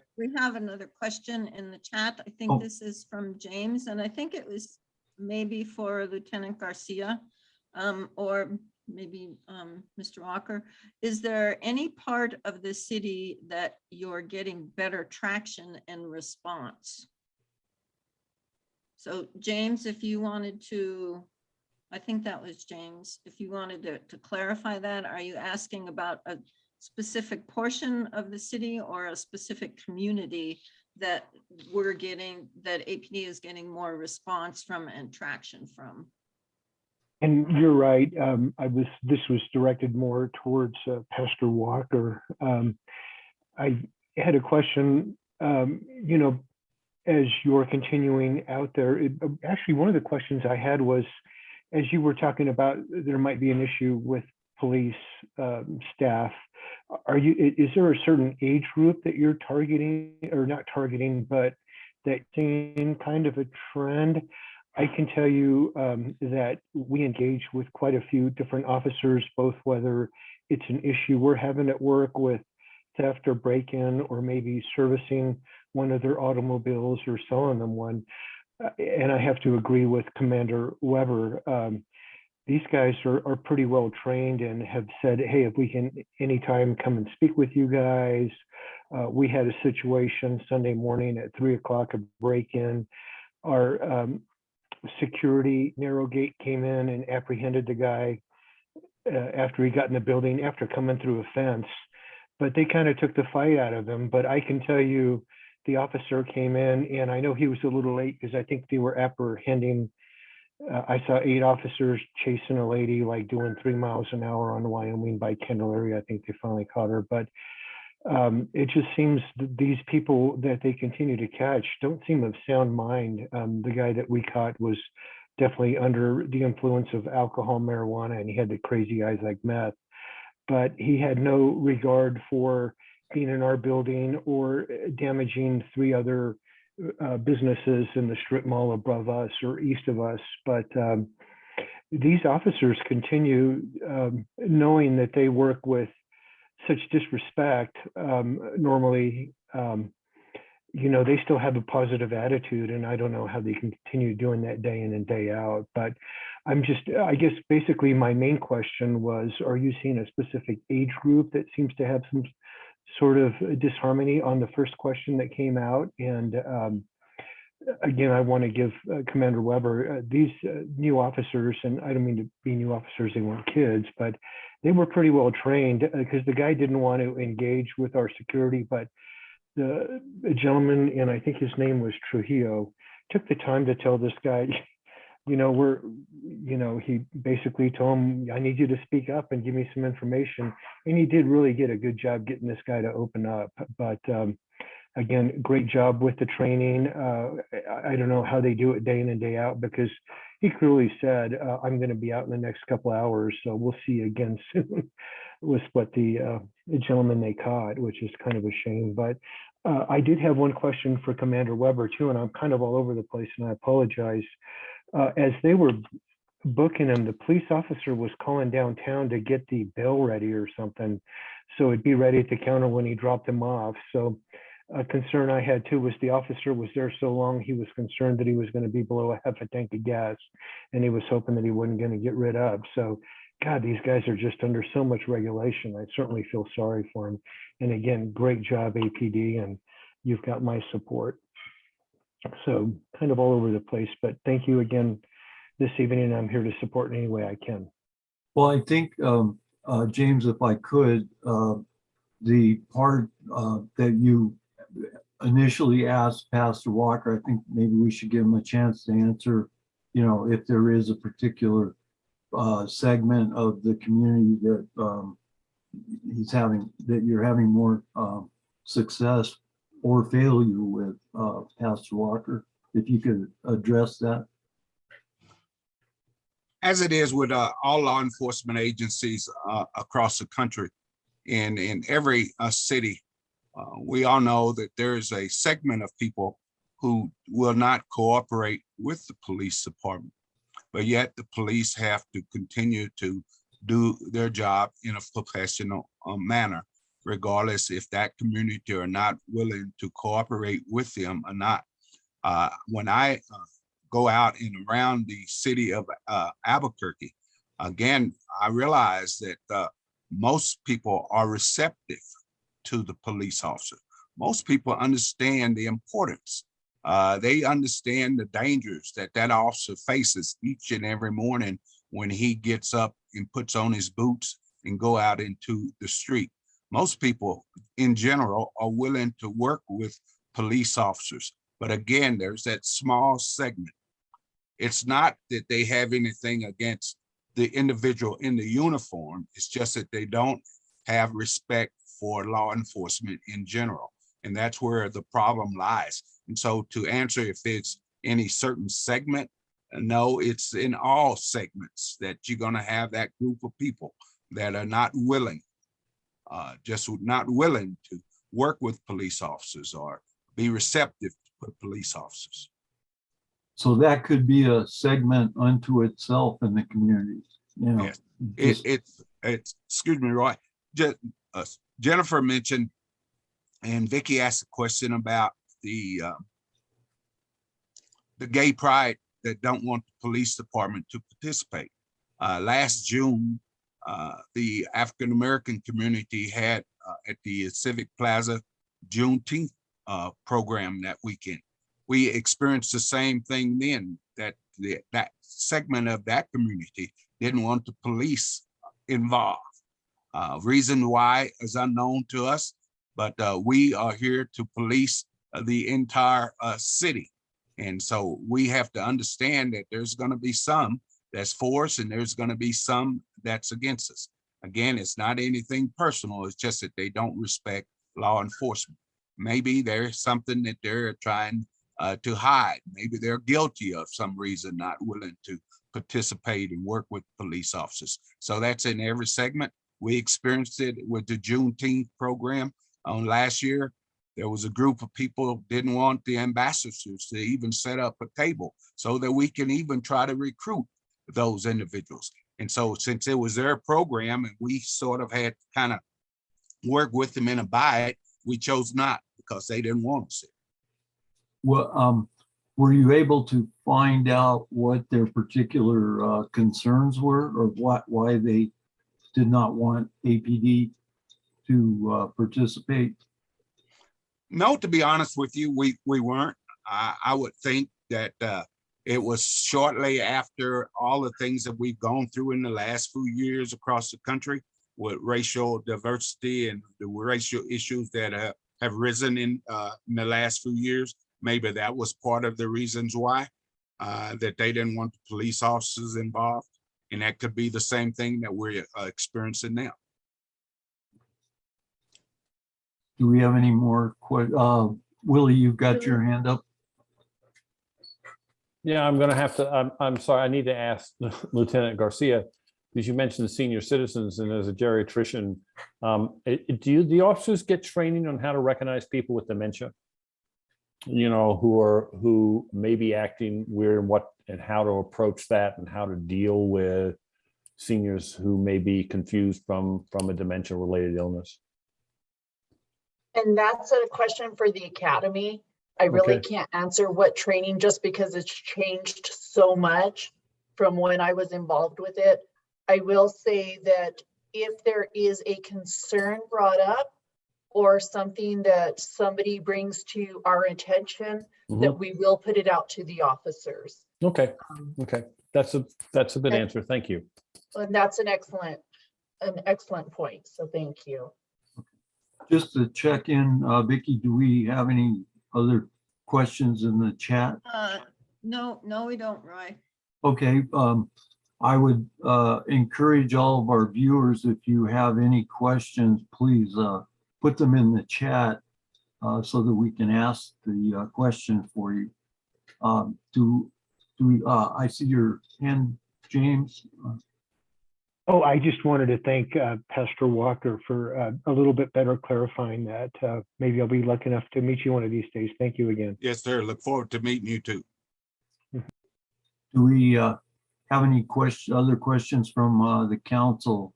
question in the chat. I think this is from James, and I think it was maybe for Lieutenant Garcia, or maybe Mr. Walker. Is there any part of the city that you're getting better traction and response? So James, if you wanted to, I think that was James, if you wanted to clarify that, are you asking about a specific portion of the city or a specific community that we're getting, that APD is getting more response from and traction from? And you're right. This was directed more towards Pastor Walker. I had a question. You know, as you're continuing out there, actually, one of the questions I had was, as you were talking about, there might be an issue with police staff. Is there a certain age group that you're targeting, or not targeting, but that seeing kind of a trend? I can tell you that we engage with quite a few different officers, both whether it's an issue we're having at work with theft or break-in, or maybe servicing one of their automobiles or selling them one. And I have to agree with Commander Weber. These guys are pretty well trained and have said, hey, if we can anytime come and speak with you guys. We had a situation Sunday morning at 3 o'clock, a break-in. Our security narrow gate came in and apprehended the guy after he got in the building, after coming through a fence, but they kind of took the fight out of him. But I can tell you, the officer came in, and I know he was a little late because I think they were apprehending. I saw 8 officers chasing a lady, like doing 3 miles an hour on the Wyoming by Kendall area. I think they finally caught her, but it just seems that these people that they continue to catch don't seem of sound mind. The guy that we caught was definitely under the influence of alcohol, marijuana, and he had the crazy eyes like meth, but he had no regard for being in our building or damaging 3 other businesses in the strip mall above us or east of us. But these officers continue, knowing that they work with such disrespect, normally, you know, they still have a positive attitude, and I don't know how they can continue doing that day in and day out. But I guess basically my main question was, are you seeing a specific age group that seems to have some sort of disharmony on the first question that came out? And again, I want to give Commander Weber, these new officers, and I don't mean to be new officers, they weren't kids, but they were pretty well trained, because the guy didn't want to engage with our security, but the gentleman, and I think his name was Trujillo, took the time to tell this guy, you know, he basically told him, I need you to speak up and give me some information. And he did really get a good job getting this guy to open up. But again, great job with the training. I don't know how they do it day in and day out, because he clearly said, I'm going to be out in the next couple hours, so we'll see you again soon. Was what the gentleman they caught, which is kind of a shame. But I did have one question for Commander Weber too, and I'm kind of all over the place, and I apologize. As they were booking him, the police officer was calling downtown to get the bail ready or something, so it'd be ready at the counter when he dropped him off. So a concern I had too was the officer was there so long, he was concerned that he was going to be below a half a tank of gas, and he was hoping that he wasn't going to get rid of. So God, these guys are just under so much regulation. I certainly feel sorry for him. And again, great job, APD, and you've got my support. So kind of all over the place, but thank you this evening, and I'm here to support in any way I can. Well, I think, James, if I could, the part that you initially asked Pastor Walker, I think maybe we should give him a chance to answer, if there is a particular segment of the community that that you're having more success or failure with, Pastor Walker, if you could address that. As it is with all law enforcement agencies across the country, in every city, we all know that there is a segment of people who will not cooperate with the police department, but yet the police have to continue to do their job in a professional manner, regardless if that community are not willing to cooperate with them or not. When I go out and around the city of Albuquerque, again, I realize that most people are receptive to the police officer. Most people understand the importance. They understand the dangers that officer faces each and every morning when he gets up and puts on his boots and go out into the street. Most people in general are willing to work with police officers. But again, there's that small segment. It's not that they have anything against the individual in the uniform. It's just that they don't have respect for law enforcement in general. And that's where the problem lies. And so to answer if it's any certain segment, no, it's in all segments that you're going to have that group of people that are not willing, just not willing to work with police officers or be receptive to police officers. So that could be a segment unto itself in the community. Yes. It's excuse me, Roy. Just, Jennifer mentioned, and Vicki asked a question about the gay pride that don't want the police department to participate. Last June, the African American community had at the Civic Plaza Juneteenth program that weekend. We experienced the same thing then, that that segment of that community didn't want the police involved. Reason why is unknown to us, but we are here to police the entire city. And so we have to understand that there's going to be some that's for us and there's going to be some that's against us. Again, it's not anything personal. It's just that they don't respect law enforcement. Maybe there's something that they're trying to hide. Maybe they're guilty of some reason, not willing to participate and work with police officers. So that's in every segment. We experienced it with the Juneteenth program on last year. There was a group of people who didn't want the ambassadors to even set up a table so that we can even try to recruit those individuals. And so since it was their program and we sort of had to kind of work with them and abide, we chose not because they didn't want us. Well, were you able to find out what their particular concerns were, or why they did not want APD to participate? No, to be honest with you, we weren't. I would think that it was shortly after all the things that we've gone through in the last few years across the country with racial diversity and the racial issues that have risen in the last few years. Maybe that was part of the reasons why that they didn't want the police officers involved. And that could be the same thing that we're experiencing now. Do we have any more questions? Willie, you've got your hand up. Yeah, I'm going to have to, I'm sorry, I need to ask Lieutenant Garcia, because you mentioned senior citizens, and as a geriatrician, do the officers get training on how to recognize people with dementia? You know, who may be acting weird, and what and how to approach that, and how to deal with seniors who may be confused from a dementia-related illness? And that's a question for the academy. I really Okay. can't answer what training, just because it's changed so much from when I was involved with it. I will say that if there is a concern brought up or something that somebody brings to our attention, that we will put it out to the officers. Okay. Okay. That's a good answer. Thank you. And that's an excellent point. So thank you. Just to check in, Vicky, do we have any other questions in the chat? No, we don't, Roy. Okay, I would encourage all of our viewers, if you have any questions, please put them in the chat so that we can ask the question for you. I see your hand, James. Oh, I just wanted to thank Pastor Walker for a little bit better clarifying that. Maybe I'll be lucky enough to meet you one of these days. Thank you again. Yes, sir. Look forward to meeting you too. Do we have any other questions from the council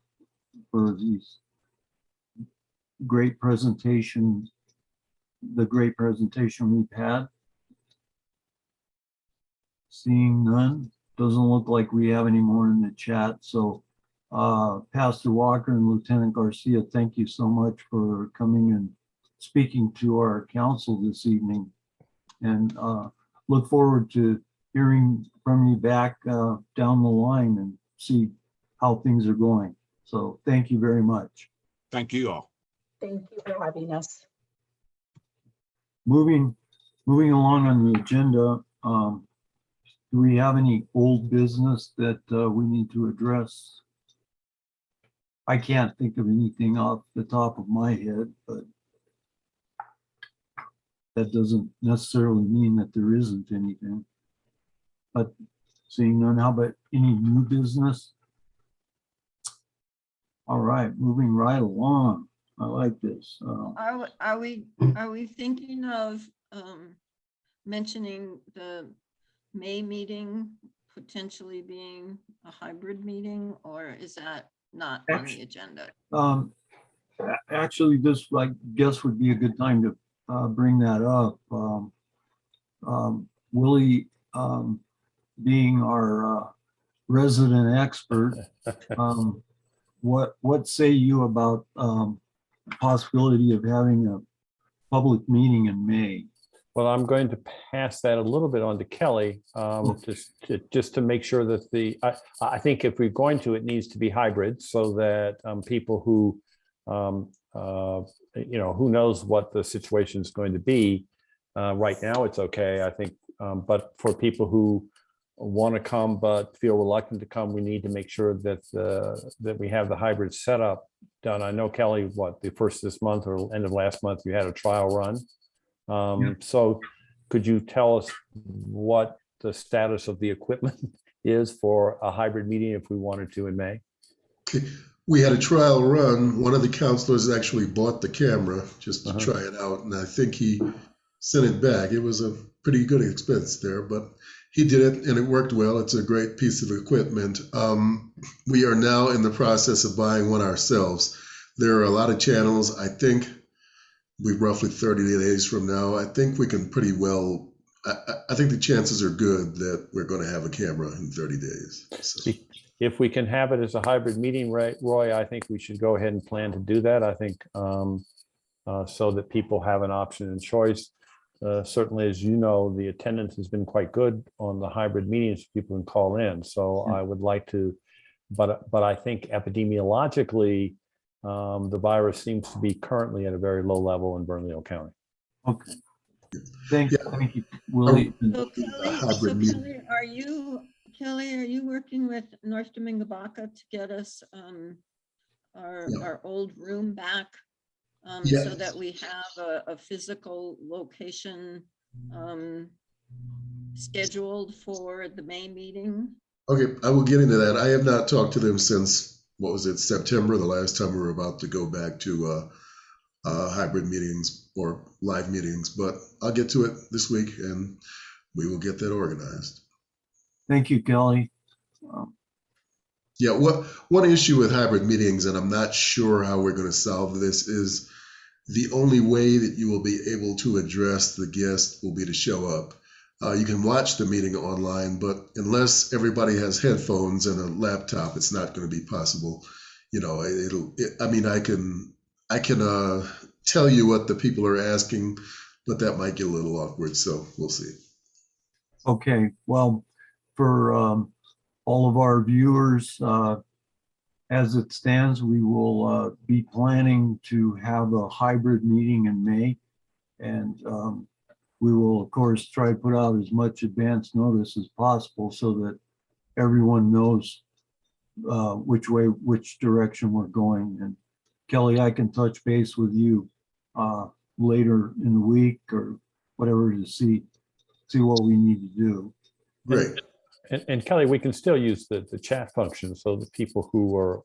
for these great presentations, the great presentation we've had? Seeing none, doesn't look like we have any more in the chat. So Pastor Walker and Lieutenant Garcia, thank you so much for coming and speaking to our council this evening, and look forward to hearing from you back down the line and see how things are going. So thank you very much. Thank you all. Thank you for having us. Moving along on the agenda, do we have any old business that we need to address? I can't think of anything off the top of my head, but that doesn't necessarily mean that there isn't anything. But seeing none, how about any new business? All right, moving right along. I like this. Are we thinking of mentioning the May meeting potentially being a hybrid meeting, or is that not on the agenda? Actually, this, I guess, would be a good time to bring that up. Willie, being our resident expert, what say you about the possibility of having a public meeting in May? Well, I'm going to pass that a little bit on to Kelly, just to make sure that I think if we're going to, it needs to be hybrid, so that people who, who knows what the situation is going to be. Right now, it's okay, I think, but for people who want to come but feel reluctant to come, we need to make sure that that we have the hybrid setup done. I know, Kelly, the first this month or end of last month, you had a trial run. So could you tell us what the status of the equipment is for a hybrid meeting if we wanted to in May? We had a trial run. One of the counselors actually bought the camera just to try it out, and I think he sent it back. It was a pretty good expense there, but he did it and it worked well. It's a great piece of equipment. We are now in the process of buying one ourselves. There are a lot of channels. I think we're roughly 30 days from now. I think we can pretty well, I think the chances are good that we're going to have a camera in 30 days. So. If we can have it as a hybrid meeting, right, Roy, I think we should go ahead and plan to do that. I think so that people have an option and choice. Certainly, as you know, the attendance has been quite good on the hybrid meetings. People can call in. So I would like to, but I think epidemiologically, the virus seems to be currently at a very low level in Bernalillo County. Okay. Thank you, Willie. So Kelly, are you working with North Domingo Baca to get us our old room back? So that we have a physical location scheduled for the May meeting? Okay, I will get into that. I have not talked to them since, what was it, September, the last time we were about to go back to hybrid meetings or live meetings, but I'll get to it this week and we will get that organized. Thank you, Kelly. Yeah, one issue with hybrid meetings, and I'm not sure how we're going to solve this, is the only way that you will be able to address the guest will be to show up. You can watch the meeting online, but unless everybody has headphones and a laptop, it's not going to be possible. You know, I can tell you what the people are asking, but that might get a little awkward. So we'll see. Okay, well, for all of our viewers, as it stands, we will be planning to have a hybrid meeting in May. And we will, of course, try to put out as much advance notice as possible so that everyone knows which direction we're going. And Kelly, I can touch base with you later in the week or whatever to see what we need to do. Great. And Kelly, we can still use the chat function so that people who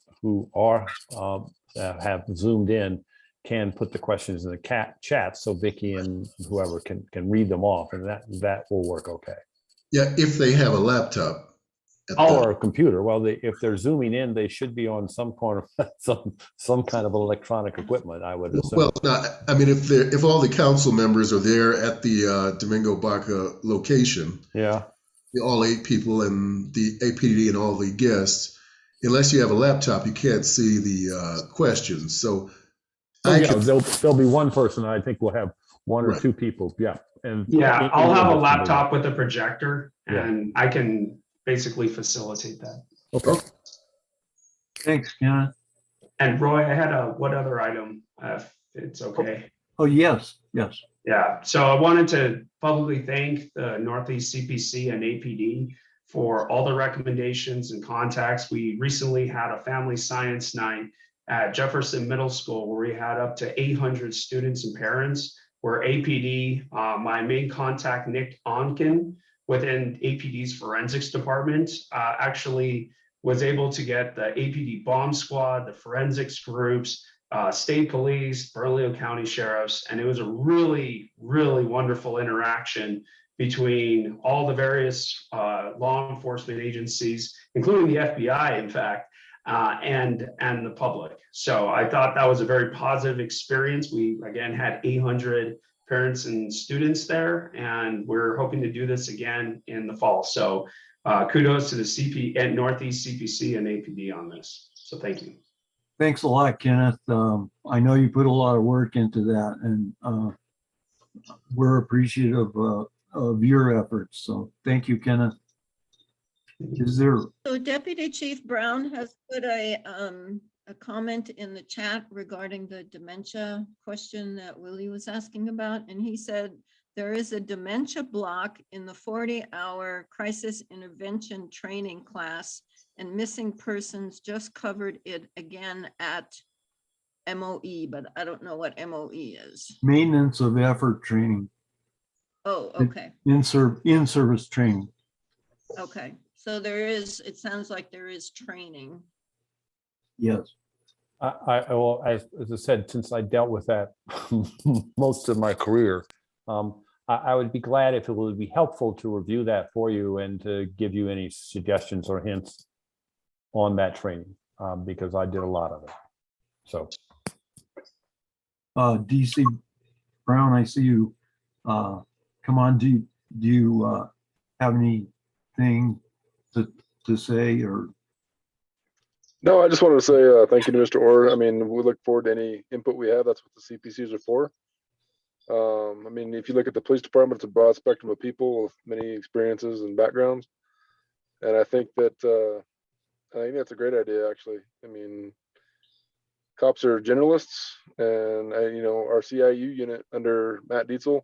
have zoomed in can put the questions in the chat so Vicky and whoever can read them off, and that will work okay. Yeah, if they have a laptop. Or a computer. Well, if they're zooming in, they should be on some kind of electronic equipment, I would assume. Well, no, I mean, if all the council members are there at the Domingo Baca location, yeah, all 8 people and the APD and all the guests, unless you have a laptop, you can't see the questions. So there'll be one person. I think we'll have one or 2 people. Yeah, and yeah, I'll have a laptop with a projector, and I can basically facilitate that. Okay. Thanks, Kenneth. And Roy, I had one other item, if it's okay. Oh, yes. Yeah, so I wanted to publicly thank the Northeast CPC and APD for all the recommendations and contacts. We recently had a family science night at Jefferson Middle School where we had up to 800 students and parents, where APD, my main contact, Nick Onken, within APD's forensics department, actually was able to get the APD bomb squad, the forensics groups, state police, Bernalillo County sheriffs, and it was a really, really wonderful interaction between all the various law enforcement agencies, including the FBI, in fact, and the public. So I thought that was a very positive experience. We, again, had 800 parents and students there, and we're hoping to do this again in the fall. So kudos to the Northeast CPC and APD on this. So thank you. Thanks a lot, Kenneth. I know you put a lot of work into that, and we're appreciative of your efforts. So thank you, Kenneth. So Deputy Chief Brown has put a comment in the chat regarding the dementia question that Willie was asking about. And he said, there is a dementia block in the 40-hour crisis intervention training class, and missing persons just covered it again at MOE, but I don't know what MOE is. Maintenance of effort training. Oh, okay. In-service training. Okay. So there is, it sounds like there is training. Yes. Well, as I said, since I dealt with that most of my career, I would be glad if it would be helpful to review that for you and to give you any suggestions or hints on that training, because I did a lot of it. So, DC Brown, I see you. Come on, do you have anything to say or? No, I just wanted to say thank you to Mr. Orr. I mean, we look forward to any input we have. That's what the CPCs are for. I mean, if you look at the police department, it's a broad spectrum of people with many experiences and backgrounds. And I think that's a great idea, actually. I mean, cops are generalists, and our CIU unit under Matt Dietzel,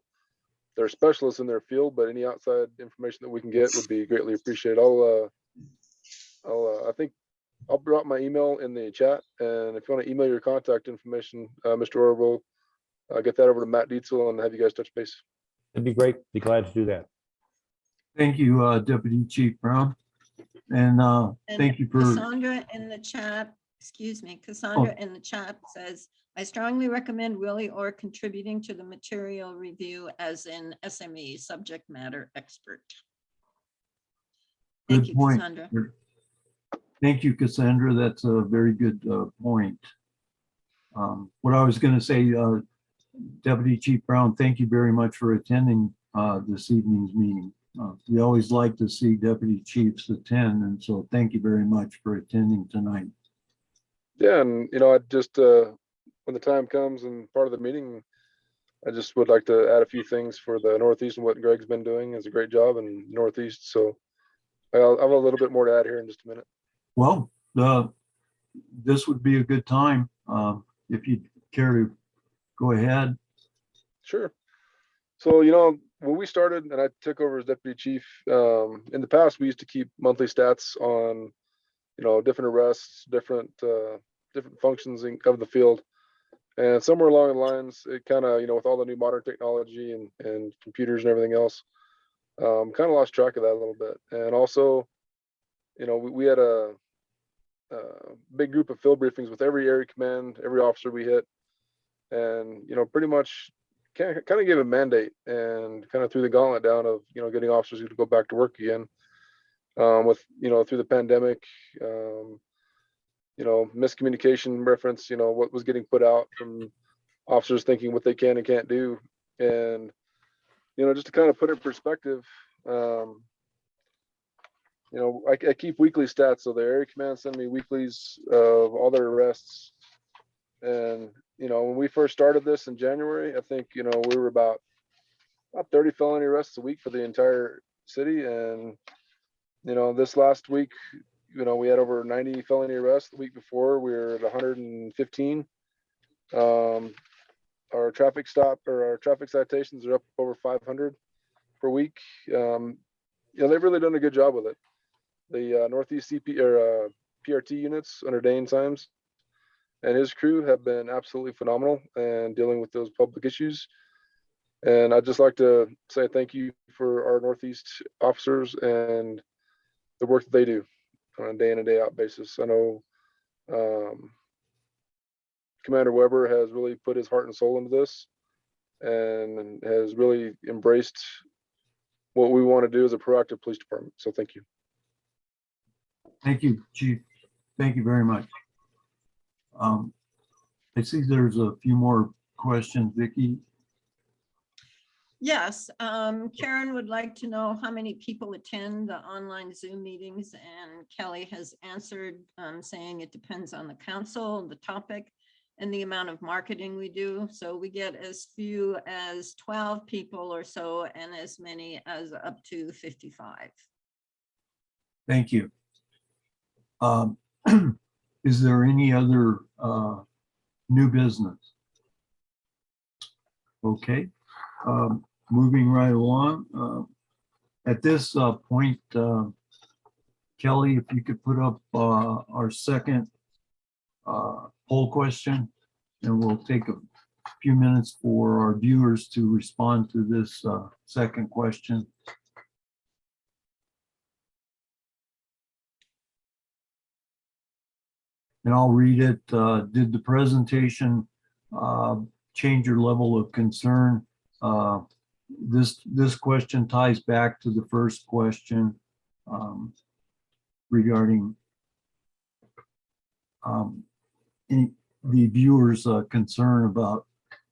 they're specialists in their field, but any outside information that we can get would be greatly appreciated. I think I'll drop my email in the chat, and if you want to email your contact information, Mr. Orr will get that over to Matt Dietzel and have you guys touch base. It'd be great. Be glad to do that. Thank you, Deputy Chief Brown. And And thank you for, Cassandra in the chat, excuse me, Cassandra in the chat says, I strongly recommend Willie Orr contributing to the material review as an SME, subject matter expert. Thank good you, point. Cassandra. Thank you, Cassandra. That's a very good point. What I was going to say, Deputy Chief Brown, thank you very much for attending this evening's meeting. We always like to see deputy chiefs attend, and so thank you very much for attending tonight. Yeah, and I just when the time comes and part of the meeting, I just would like to add a few things for the Northeast, and what Greg's been doing is a great job in Northeast. So I'll have a little bit more to add here in just a minute. Well, this would be a good time if you care to go ahead. Sure. So, when we started and I took over as deputy chief, in the past, we used to keep monthly stats on, different arrests, different functions of the field. And somewhere along the lines, it kind of, with all the new modern technology and computers and everything else, kind of lost track of that a little bit. And also, we had a big group of field briefings with every area command, every officer we hit. And, pretty much kind of gave a mandate and kind of threw the gauntlet down of, getting officers to go back to work again. With, through the pandemic, miscommunication reference, what was getting put out from officers thinking what they can and can't do. And, just to kind of put it in perspective, I keep weekly stats. So the area command send me weeklies of all their arrests. And, when we first started this in January, I think, we were about 30 felony arrests a week for the entire city. And, this last week, we had over 90 felony arrests. The week before, we were at 115. Our traffic citations are up over 500 per week. They've really done a good job with it. The Northeast PRT units under Dane Symes and his crew have been absolutely phenomenal and dealing with those public issues. And I'd just like to say thank you for our Northeast officers and the work that they do on a day in and day out basis. I know Commander Weber has really put his heart and soul into this and has really embraced what we want to do as a proactive police department. So thank you. Thank you, Chief. Thank you very much. I see there's a few more questions, Vicki. Yes, Karen would like to know how many people attend the online Zoom meetings, and Kelly has answered saying it depends on the council, the topic, and the amount of marketing we do. So we get as few as 12 people or so, and as many as up to 55. Thank you. Is there any other new business? Okay. Moving right along. At this point, Kelly, if you could put up our second poll question, and we'll take a few minutes for our viewers to respond to this second question. And I'll read it. Did the presentation change your level of concern? This question ties back to the first question regarding the viewers' concern about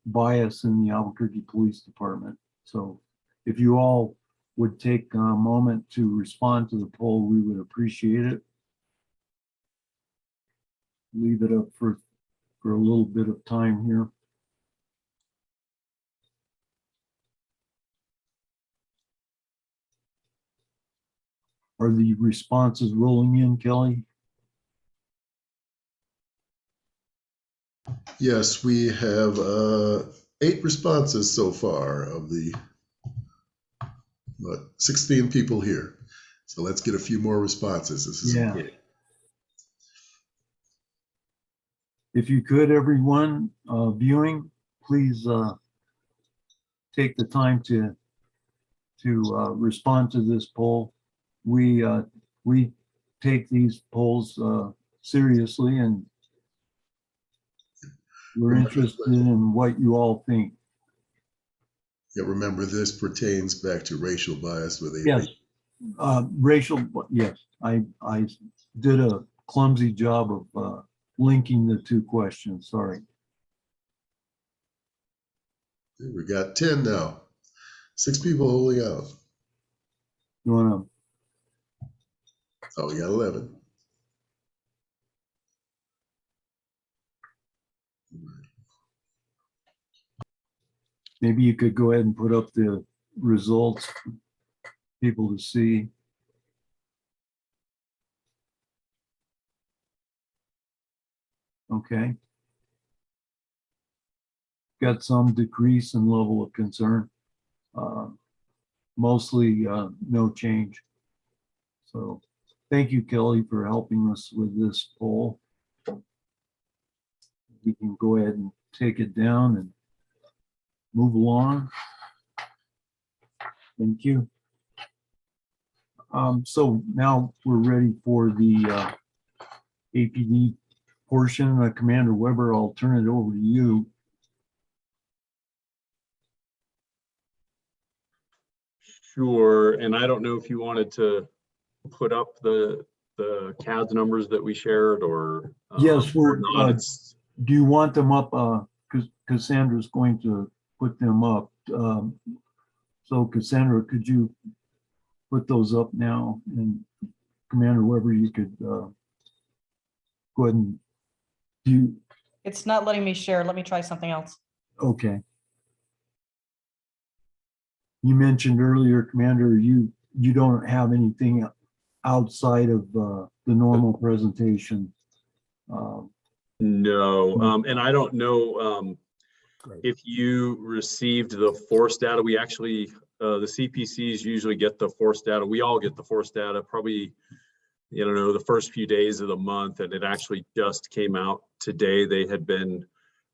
bias in the Albuquerque Police Department. So if you all would take a moment to respond to the poll, we would appreciate it. Leave it up for a little bit of time here. Are the responses rolling in, Kelly? Yes, we have 8 responses so far of the 16 people here. So let's get a few more responses. This is important. If you could, everyone viewing, please take the time to to respond to this poll. We take these polls seriously, and we're interested in what you all think. Yeah, remember, this pertains back to racial bias with a. Yes, racial, yes. I did a clumsy job of linking the two questions, sorry. We got 10 now. 6 people holding out. You wanna, Oh, we got 11. maybe you could go ahead and put up the results for people to see. Okay. Got some decrease in level of concern. Mostly no change. So thank you, Kelly, for helping us with this poll. We can go ahead and take it down and move along. Thank you. So now we're ready for the APD portion. Commander Weber, I'll turn it over to you. Sure, and I don't know if you wanted to put up the CADS numbers that we shared, or yes, we're. Do you want them up? Because Cassandra's going to put them up. So Cassandra, could you put those up now? And Commander Weber, you could go ahead and do. It's not letting me share. Let me try something else. Okay. You mentioned earlier, Commander, you don't have anything outside of the normal presentation. No, and I don't know if you received the force data. We actually, the CPCs usually get the force data. We all get the force data probably, you know, the first few days of the month, and it actually just came out today. They had been,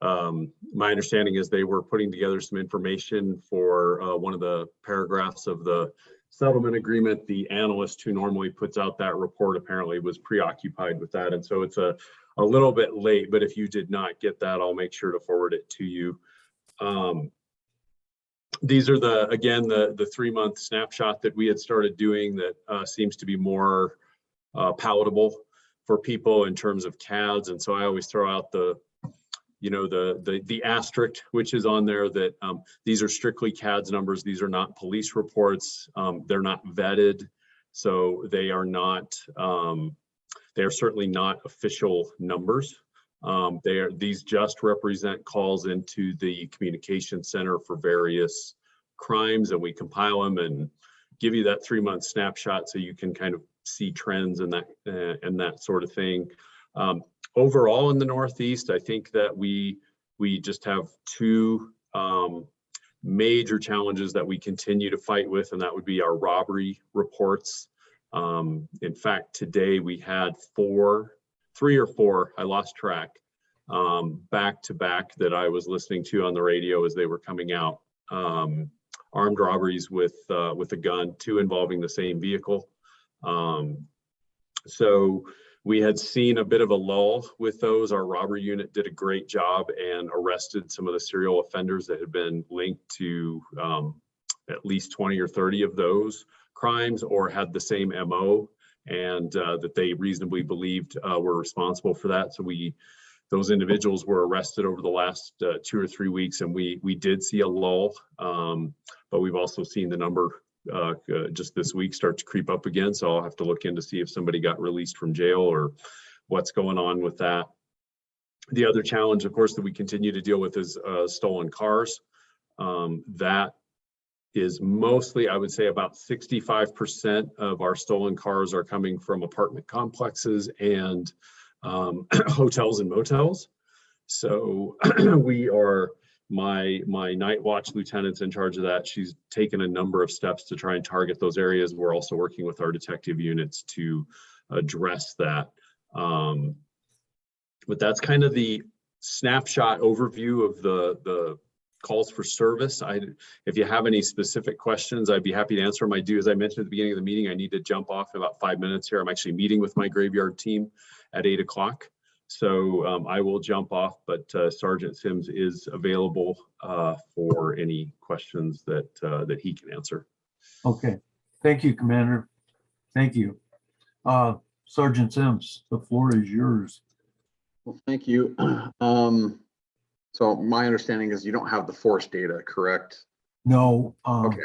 my understanding is they were putting together some information for one of the paragraphs of the settlement agreement. The analyst who normally puts out that report apparently was preoccupied with that. And so it's a little bit late, but if you did not get that, I'll make sure to forward it to you. These are again, the 3-month snapshot that we had started doing that seems to be more palatable for people in terms of CADS. And so I always throw out the asterisk, which is on there, that these are strictly CADS numbers. These are not police reports. They're not vetted. So they are not, they are certainly not official numbers. These just represent calls into the communication center for various crimes, and we compile them and give you that 3-month snapshot so you can kind of see trends and that sort of thing. Overall in the Northeast, I think that we just have 2 major challenges that we continue to fight with, and that would be our robbery reports. In fact, today we had 3 or 4, I lost track, back to back that I was listening to on the radio as they were coming out. Armed robberies with a gun, 2 involving the same vehicle. So we had seen a bit of a lull with those. Our robbery unit did a great job and arrested some of the serial offenders that had been linked to at least 20 or 30 of those crimes, or had the same MO, and that they reasonably believed were responsible for that. So those individuals were arrested over the last 2 or 3 weeks, and we did see a lull, but we've also seen the number just this week start to creep up again. So I'll have to look in to see if somebody got released from jail or what's going on with that. The other challenge, of course, that we continue to deal with is stolen cars. That is mostly, I would say about 65% of our stolen cars are coming from apartment complexes and hotels and motels. So we are, my night watch lieutenant's in charge of that. She's taken a number of steps to try and target those areas. We're also working with our detective units to address that. But that's kind of the snapshot overview of the calls for service. If you have any specific questions, I'd be happy to answer them. I do, as I mentioned at the beginning of the meeting, I need to jump off in about 5 minutes here. I'm actually meeting with my graveyard team at 8 o'clock. So I will jump off, but Sergeant Sims is available for any questions that he can answer. Okay, thank you, Commander. Thank you. Sergeant Sims, the floor is yours. Well, thank you. So my understanding is you don't have the force data, correct? No. Okay.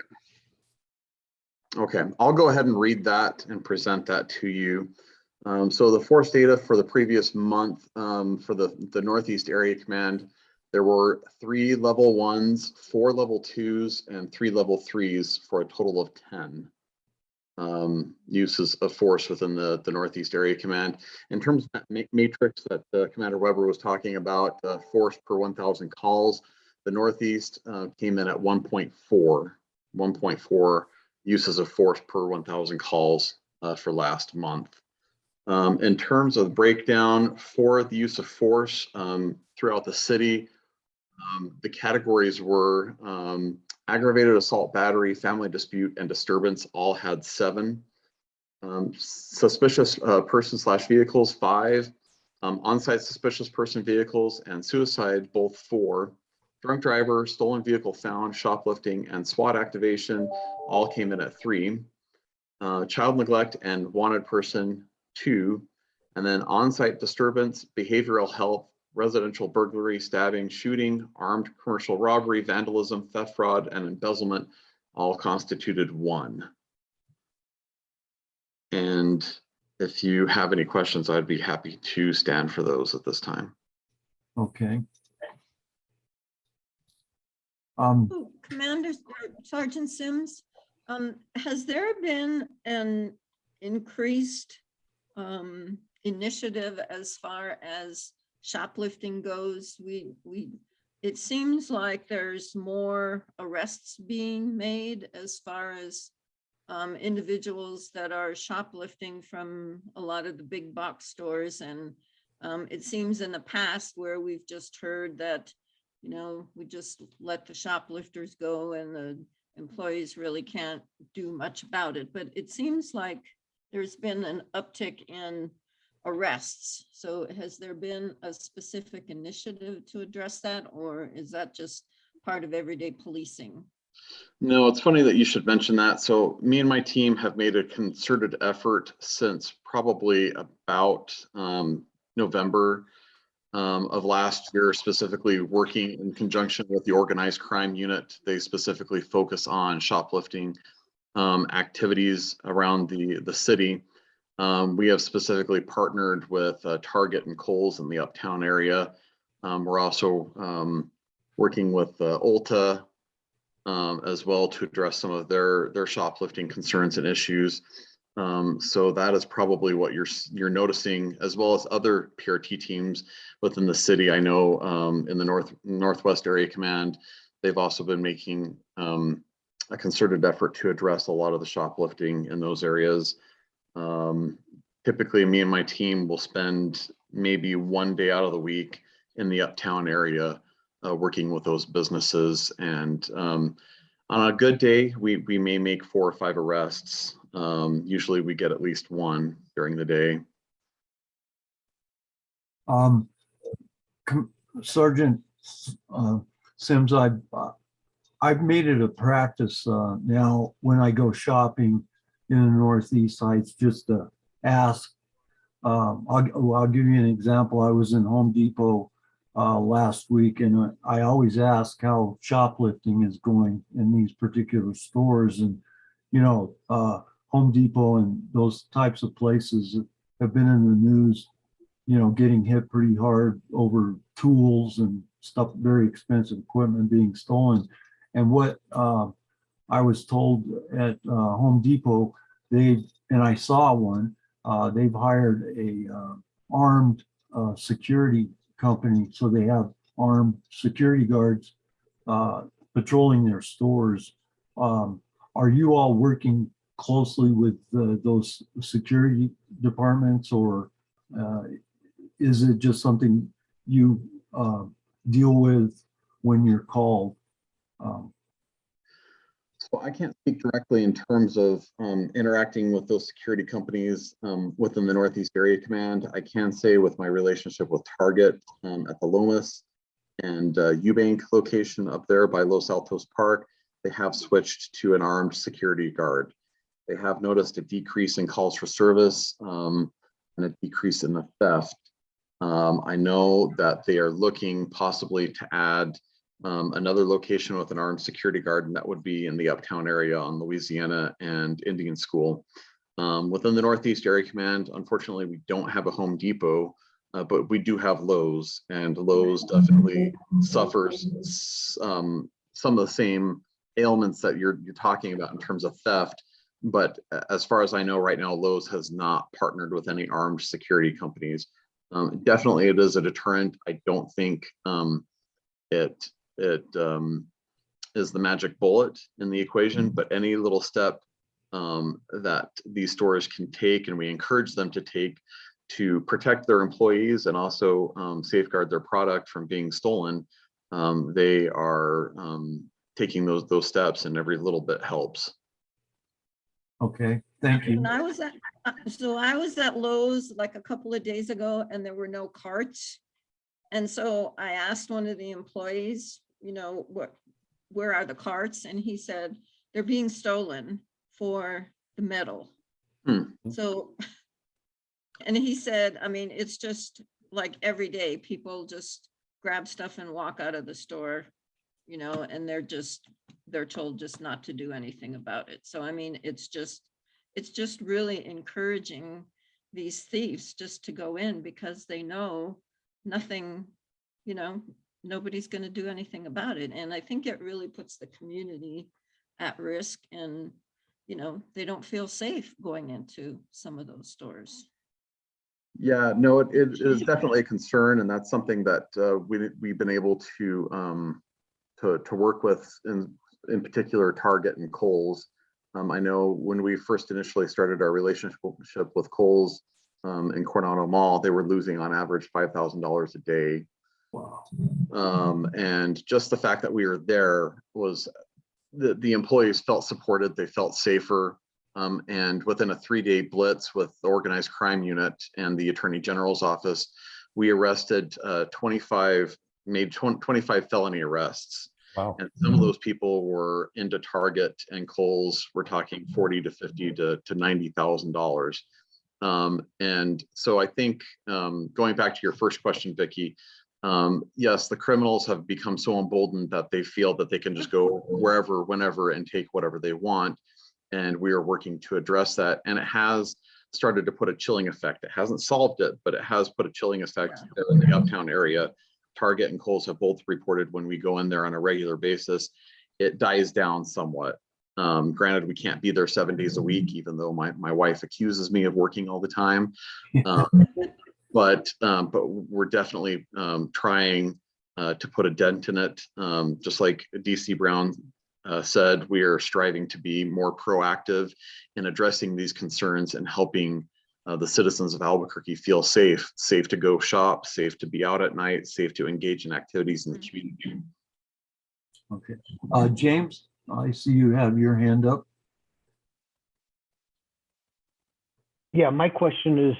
Okay, I'll go ahead and read that and present that to you. So the force data for the previous month for the Northeast Area Command, there were 3 level 1s, 4 level 2s, and 3 level 3s for a total of 10 uses of force within the Northeast Area Command. In terms of that matrix that Commander Weber was talking about, force per 1,000 calls, the Northeast came in at 1.4 uses of force per 1,000 calls for last month. In terms of breakdown for the use of force throughout the city, the categories were aggravated assault, battery, family dispute, and disturbance all had 7. Suspicious person/vehicles 5. On-site suspicious person vehicles and suicide both 4. Drunk driver, stolen vehicle found, shoplifting, and SWAT activation all came in at 3. Child neglect and wanted person 2. And then on-site disturbance, behavioral health, residential burglary, stabbing, shooting, armed commercial robbery, vandalism, theft, fraud, and embezzlement all constituted 1. And if you have any questions, I'd be happy to stand for those at this time. Okay. Commander Sergeant Sims, has there been an increased initiative as far as shoplifting goes? It seems like there's more arrests being made as far as individuals that are shoplifting from a lot of the big box stores, and it seems in the past where we've just heard that, you know, we just let the shoplifters go and the employees really can't do much about it. But it seems like there's been an uptick in arrests. So has there been a specific initiative to address that, or is that just part of everyday policing? No, it's funny that you should mention that. So me and my team have made a concerted effort since probably about November of last year, specifically working in conjunction with the organized crime unit. They specifically focus on shoplifting activities around the city. We have specifically partnered with Target and Kohl's in the Uptown area. We're also working with Ulta as well to address some of their shoplifting concerns and issues. So that is probably what you're noticing, as well as other PRT teams within the city. I know in the Northwest Area Command, they've also been making a concerted effort to address a lot of the shoplifting in those areas. Typically, me and my team will spend maybe 1 day out of the week in the Uptown area working with those businesses. And on a good day, we may make 4 or 5 arrests. Usually we get at least 1 during the day. Sergeant Sims, I've made it a practice now when I go shopping in the Northeast sides just to ask. I'll give you an example. I was in Home Depot last week, and I always ask how shoplifting is going in these particular stores. And you know, Home Depot and those types of places have been in the news, you know, getting hit pretty hard over tools and stuff, very expensive equipment being stolen. And what I was told at Home Depot, and I saw one, they've hired a armed security company. So they have armed security guards patrolling their stores. Are you all working closely with those security departments, or is it just something you deal with when you're called? So I can't speak directly in terms of interacting with those security companies within the Northeast Area Command. I can say with my relationship with Target at the Lomas and Eubank location up there by Los Altos Park, they have switched to an armed security guard. They have noticed a decrease in calls for service and a decrease in the theft. I know that they are looking possibly to add another location with an armed security guard, and that would be in the Uptown area on Louisiana and Indian School. Within the Northeast Area Command, unfortunately, we don't have a Home Depot, but we do have Lowe's, and Lowe's definitely suffers some of the same ailments that you're talking about in terms of theft. But as far as I know right now, Lowe's has not partnered with any armed security companies. Definitely it is a deterrent. I don't think it is the magic bullet in the equation, but any little step that these stores can take, and we encourage them to take, to protect their employees and also safeguard their product from being stolen, they are taking those steps, and every little bit helps. Okay, thank you. And I was at Lowe's like a couple of days ago, and there were no carts. And so I asked one of the employees, you know, where are the carts? And he said, they're being stolen for the metal. So, and he said, I mean, it's just like every day people just grab stuff and walk out of the store, you know, and they're told just not to do anything about it. So, I mean, it's just really encouraging these thieves just to go in, because they know nothing, you know, nobody's going to do anything about it. And I think it really puts the community at risk, and, you know, they don't feel safe going into some of those stores. Yeah, no, it is definitely a concern, and that's something that we've been able to work with, in particular Target and Kohl's. I know when we first initially started our relationship with Kohl's in Coronado Mall, they were losing on average $5,000 a day. Wow. And just the fact that we were there was the employees felt supported, they felt safer. And within a 3-day blitz with the organized crime unit and the Attorney General's office, we arrested 25 felony arrests. Wow. And some of those people were into Target and Kohl's. We're talking $40,000 to $50,000 to $90,000. And so I think going back to your first question, Vicki, yes, the criminals have become so emboldened that they feel that they can just go wherever, whenever, and take whatever they want. And we are working to address that. And it has started to put a chilling effect. It hasn't solved it, but it has put a chilling effect there in the Uptown area. Target and Kohl's have both reported when we go in there on a regular basis, it dies down somewhat. Granted, we can't be there 7 days a week, even though my wife accuses me of working all the time. But we're definitely trying to put a dent in it. Just like DC Brown said, we are striving to be more proactive in addressing these concerns and helping the citizens of Albuquerque feel safe to go shop, safe to be out at night, safe to engage in activities in the community. Okay. James, I see you have your hand up. Yeah, my question is,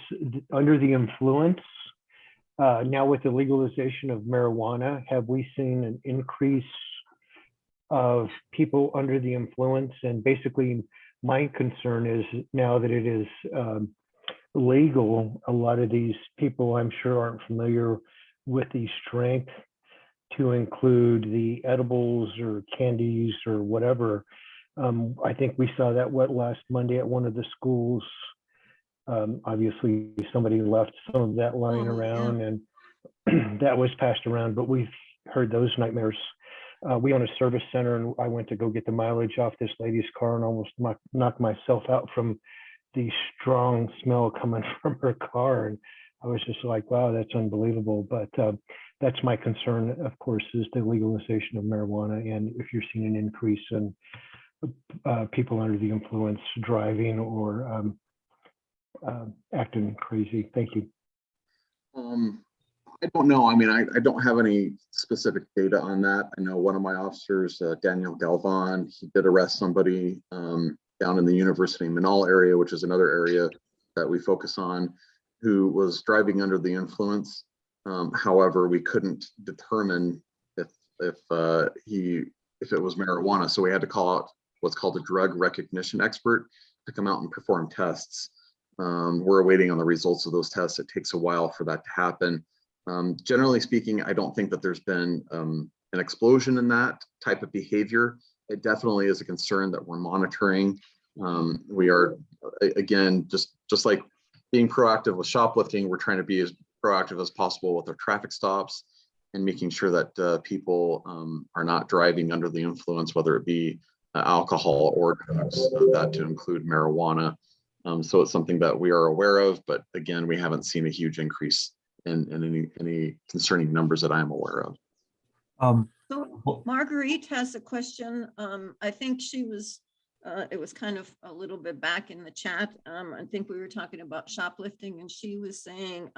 under the influence, now with the legalization of marijuana, have we seen an increase of people under the influence? And basically, my concern is now that it is legal, a lot of these people, I'm sure, aren't familiar with the strength to include the edibles or candies or whatever. I think we saw that last Monday at one of the schools. Obviously, somebody left some of that lying around, and that was passed around, but we've heard those nightmares. We own a service center, and I went to go get the mileage off this lady's car and almost knocked myself out from the strong smell coming from her car. And I was just like, wow, that's unbelievable. But that's my concern, of course, is the legalization of marijuana. And if you're seeing an increase in people under the influence driving or acting crazy. Thank you. I don't know. I mean, I don't have any specific data on that. I know one of my officers, Daniel Galvan, he did arrest somebody down in the University Manal area, which is another area that we focus on, who was driving under the influence. However, we couldn't determine if it was marijuana, so we had to call out what's called a drug recognition expert to come out and perform tests. We're waiting on the results of those tests. It takes a while for that to happen. Generally speaking, I don't think that there's been an explosion in that type of behavior. It definitely is a concern that we're monitoring. We are, again, just like being proactive with shoplifting, we're trying to be as proactive as possible with our traffic stops and making sure that people are not driving under the influence, whether it be alcohol or drugs, that to include marijuana. So it's something that we are aware of, but again, we haven't seen a huge increase in any concerning numbers that I'm aware of. So Marguerite has a question. I think she was, it was kind of a little bit back in the chat. I think we were talking about shoplifting and she was saying,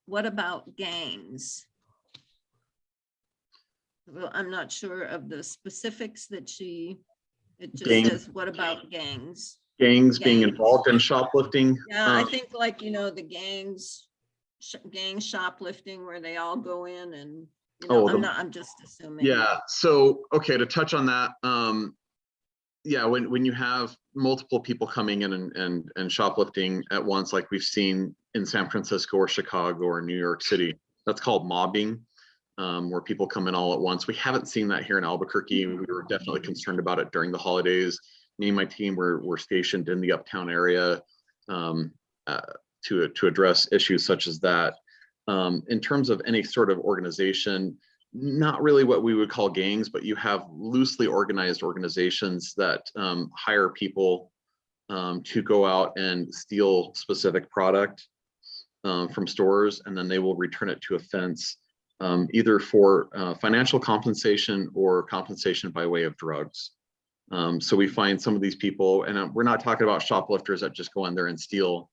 what about gangs? Well, I'm not sure of the specifics that it just says, what about gangs? Gangs being involved in shoplifting? Yeah, I think like, the gang shoplifting where they all go in and, I'm just assuming. Yeah, so, okay, to touch on that, yeah, when you have multiple people coming in and shoplifting at once, like we've seen in San Francisco or Chicago or New York City, that's called mobbing, where people come in all at once. We haven't seen that here in Albuquerque. We were definitely concerned about it during the holidays. Me and my team were stationed in the uptown area to address issues such as that. In terms of any sort of organization, not really what we would call gangs, but you have loosely organized organizations that hire people to go out and steal specific product from stores, and then they will return it to a fence, either for financial compensation or compensation by way of drugs. So we find some of these people, and we're not talking about shoplifters that just go in there and steal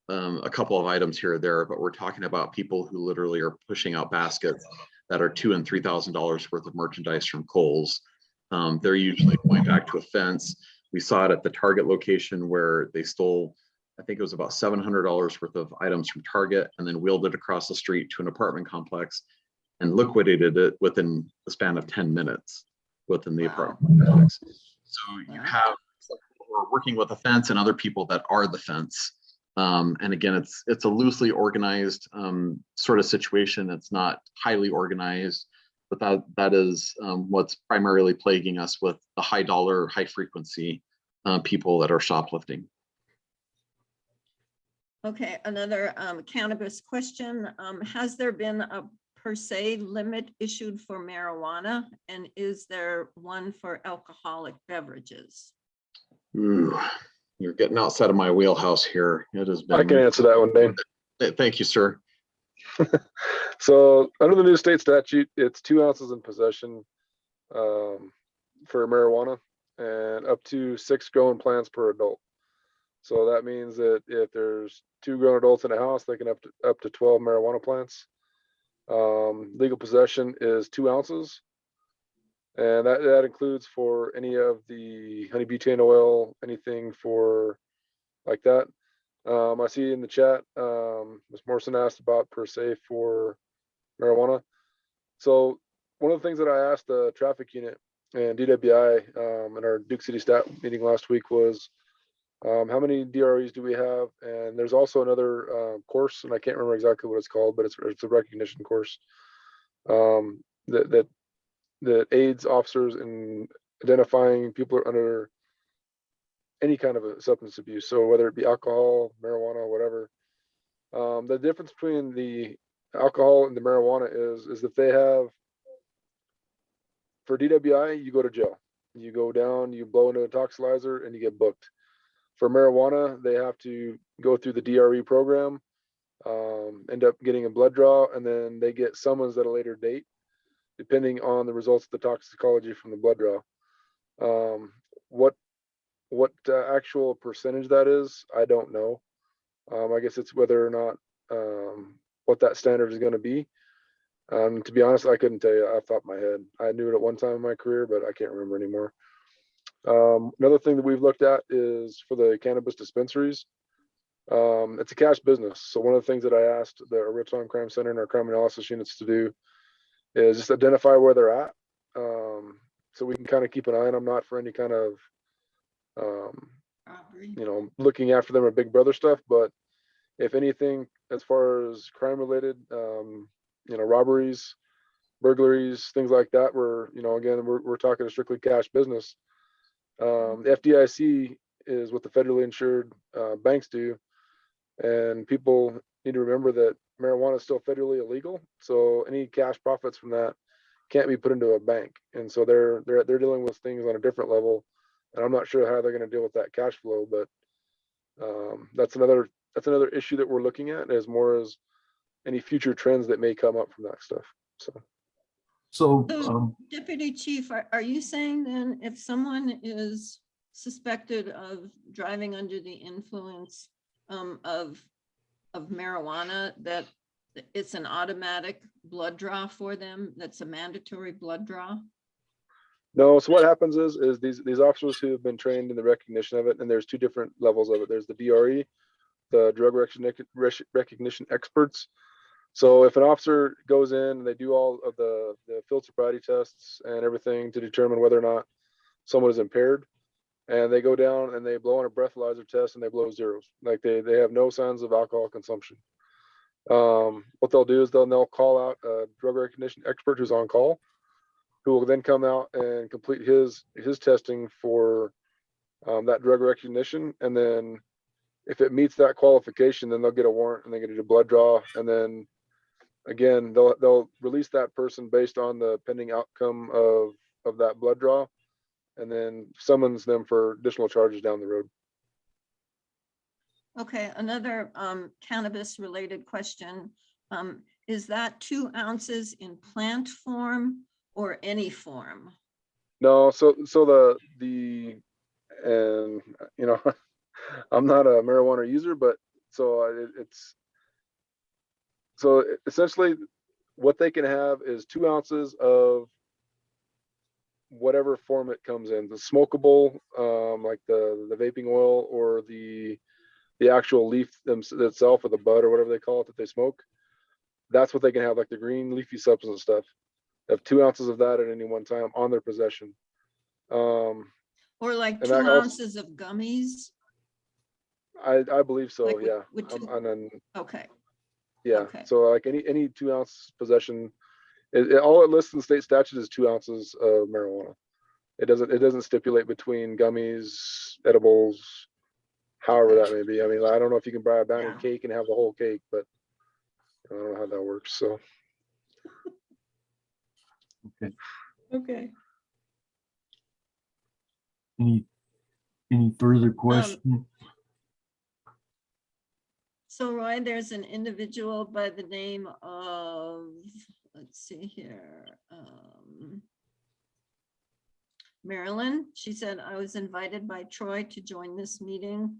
a couple of items here or there, but we're talking about people who literally are pushing out baskets that are $2,000 and $3,000 worth of merchandise from Kohl's. They're usually going back to a fence. We saw it at the Target location where they stole, I think it was about $700 worth of items from Target and then wheeled it across the street to an apartment complex and liquidated it within the span of 10 minutes within the apartment complex. So you have people who are working with a fence and other people that are the fence. And again, it's a loosely organized sort of situation. It's not highly organized, but that is what's primarily plaguing us with the high dollar, high frequency people that are shoplifting. Okay, another cannabis question. Has there been a per se limit issued for marijuana? And is there one for alcoholic beverages? Ooh. You're getting outside of my wheelhouse here. It has been. I can answer that one, Dane. Thank you, sir. So under the new state statute, it's 2 ounces in possession for marijuana and up to 6 growing plants per adult. So that means that if there's 2 grown adults in a house, they can up to 12 marijuana plants. Legal possession is 2 ounces. And that includes for any of the honey butane oil, anything for like that. I see in the chat, Ms. Morrison asked about per se for marijuana. So one of the things that I asked the traffic unit and DWI in our Duke City staff meeting last week was, how many DREs do we have? And there's also another course, and I can't remember exactly what it's called, but it's a recognition course that aids officers in identifying people under any kind of a substance abuse. So whether it be alcohol, marijuana, whatever. The difference between the alcohol and the marijuana is if they have, for DWI, you go to jail. You go down, you blow into a toxilizer, and you get booked. For marijuana, they have to go through the DRE program, end up getting a blood draw, and then they get summons at a later date, depending on the results of the toxicology from the blood draw. What actual percentage that is, I don't know. I guess it's whether or not what that standard is going to be. To be honest, I couldn't tell you off the top of my head. I knew it at one time in my career, but I can't remember anymore. Another thing that we've looked at is for the cannabis dispensaries. It's a cash business. So one of the things that I asked the Original Crime Center and our crime analysis units to do is just identify where they're at. So we can kind of keep an eye on them, not for any kind of, looking after them or big brother stuff, but if anything, as far as crime related, robberies, burglaries, things like that, again, we're talking a strictly cash business. The FDIC is what the federally insured banks do. And people need to remember that marijuana is still federally illegal. So any cash profits from that can't be put into a bank. And so they're dealing with things on a different level. And I'm not sure how they're going to deal with that cash flow, but that's another issue that we're looking at, as more as any future trends that may come up from that stuff. So Deputy Chief, are you saying then if someone is suspected of driving under the influence of marijuana, that it's an automatic blood draw for them? That's a mandatory blood draw? No. So what happens is these officers who have been trained in the recognition of it, and there's two different levels of it. There's the DRE, the drug recognition experts. So if an officer goes in and they do all of the field sobriety tests and everything to determine whether or not someone is impaired, and they go down and they blow on a breathalyzer test and they blow zeros, like they have no signs of alcohol consumption. What they'll do is they'll call out a drug recognition expert who's on call, who will then come out and complete his testing for that drug recognition. And then if it meets that qualification, then they'll get a warrant and they get a blood draw. And then again, they'll release that person based on the pending outcome of that blood draw, and then summons them for additional charges down the road. Okay, another cannabis related question. Is that 2 ounces in plant form or any form? No, so I'm not a marijuana user, but so essentially what they can have is 2 ounces of whatever form it comes in, the smokable, like the vaping oil, or the actual leaf itself, or the bud, or whatever they call it that they smoke. That's what they can have, like the green leafy substance stuff. They have 2 ounces of that at any one time on their possession. Or like 2 ounces of gummies? I believe so, like yeah. Okay. Yeah, okay. So like any 2 ounce possession, all it lists in the state statute is 2 ounces of marijuana. It doesn't stipulate between gummies, edibles, however that may be. I mean, I don't know if you can buy a bounty cake and have the whole cake, but I don't know how that works. So. Okay. Any further questions? So Roy, there's an individual by the name of, let's see here, Marilyn. She said, I was invited by Troy to join this meeting.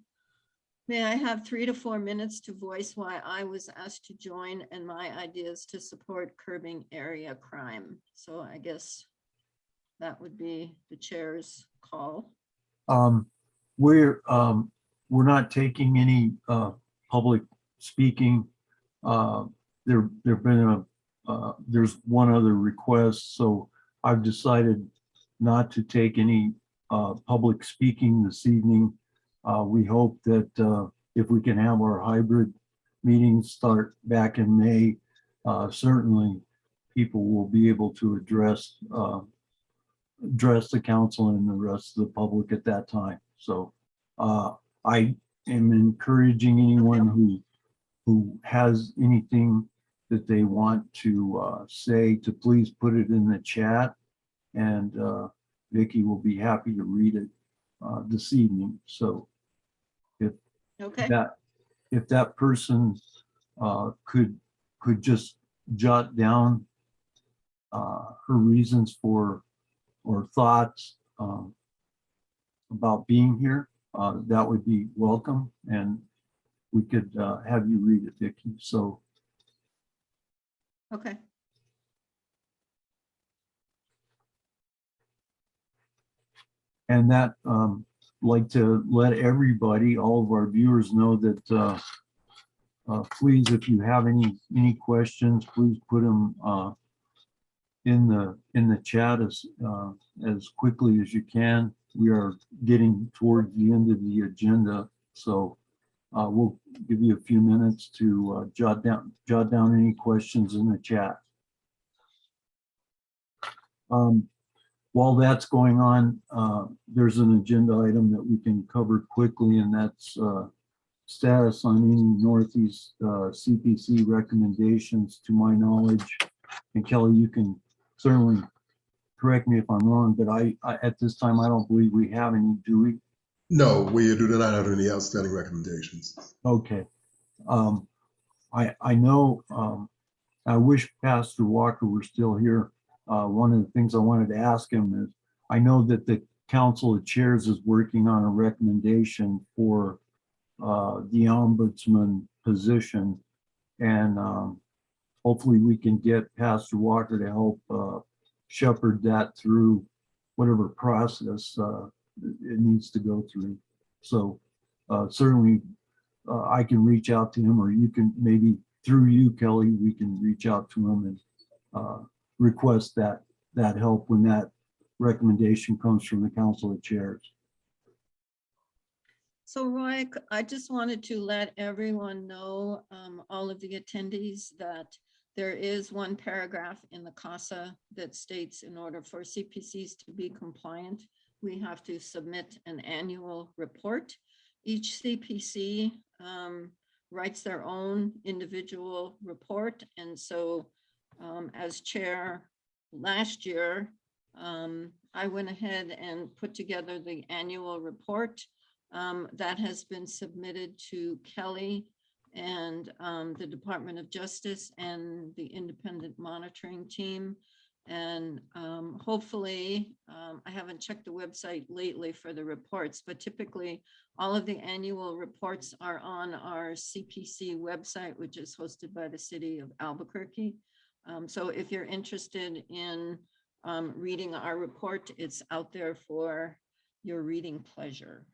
May I have 3 to 4 minutes to voice why I was asked to join and my ideas to support curbing area crime? So I guess that would be the chair's call. We're not taking any public speaking. There's one other request, so I've decided not to take any public speaking this evening. We hope that if we can have our hybrid meetings start back in May, certainly people will be able to address the council and the rest of the public at that time. So I am encouraging anyone who has anything that they want to say to please put it in the chat, and Vicki will be happy to read it this evening. So if that person could just jot down her reasons for or thoughts about being here, that would be welcome, and we could have you read it, Vicki. So okay. And that, like to let everybody, all of our viewers know that please, if you have any questions, please put them in the chat as quickly as you can. We are getting toward the end of the agenda, so we'll give you a few minutes to jot down any questions in the chat. While that's going on, there's an agenda item that we can cover quickly, and that's status on any Northeast CPC recommendations. To my knowledge, and Kelly, you can certainly correct me if I'm wrong, but I at this time I don't believe we have any, do we? No, we do not have any outstanding recommendations. Okay. I know, I wish Pastor Walker were still here. One of the things I wanted to ask him is, I know that the Council of Chairs is working on a recommendation for the ombudsman position, and hopefully we can get Pastor Walker to help shepherd that through whatever process it needs to go through. So certainly I can reach out to him, or you can, maybe through you, Kelly, we can reach out to him and request that help when that recommendation comes from the Council of Chairs. So Roy, I just wanted to let everyone know, all of the attendees, that there is one paragraph in the CASA that states in order for CPCs to be compliant, we have to submit an annual report. Each CPC writes their own individual report. And so as chair last year, I went ahead and put together the annual report. That has been submitted to Kelly and the Department of Justice and the independent monitoring team. And hopefully, I haven't checked the website lately for the reports, but typically all of the annual reports are on our CPC website, which is hosted by the city of Albuquerque. So if you're interested in reading our report, it's out there for your reading pleasure.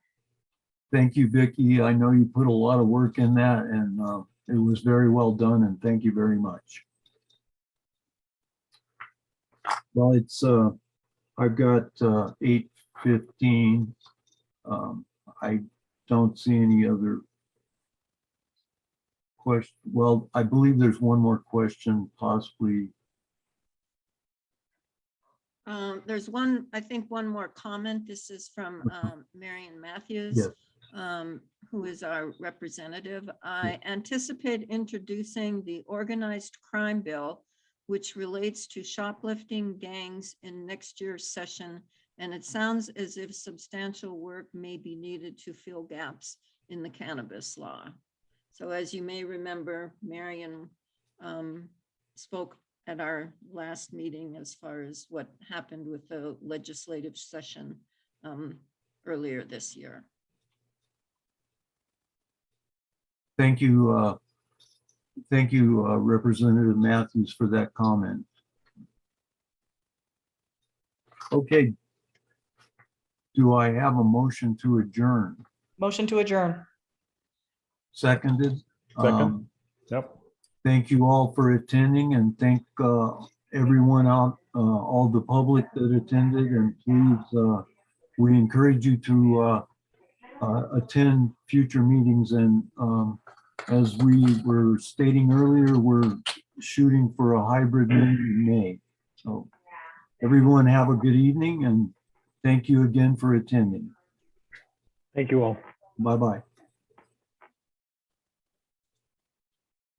Thank you, Vicki. I know you put a lot of work in that, and it was very well done, and thank you very much. Well, it's I've got 8:15. I don't see any other question. Well, I believe there's one more question, possibly. There's one, I think one more comment. This is from Marion Matthews. Yes. Who is our representative. I anticipate introducing the organized crime bill, which relates to shoplifting gangs in next year's session. And it sounds as if substantial work may be needed to fill gaps in the cannabis law. So as you may remember, Marion spoke at our last meeting as far as what happened with the legislative session earlier this year. Thank you, Representative Matthews, for that comment. Okay. Do I have a motion to adjourn? Motion to adjourn. Seconded? Second. Yep. Thank you all for attending, and thank everyone out, all the public that attended, and please, we encourage you to attend future meetings. And as we were stating earlier, we're shooting for a hybrid meeting in May. So everyone have a good evening, and thank you again for attending. Thank you all. Bye-bye.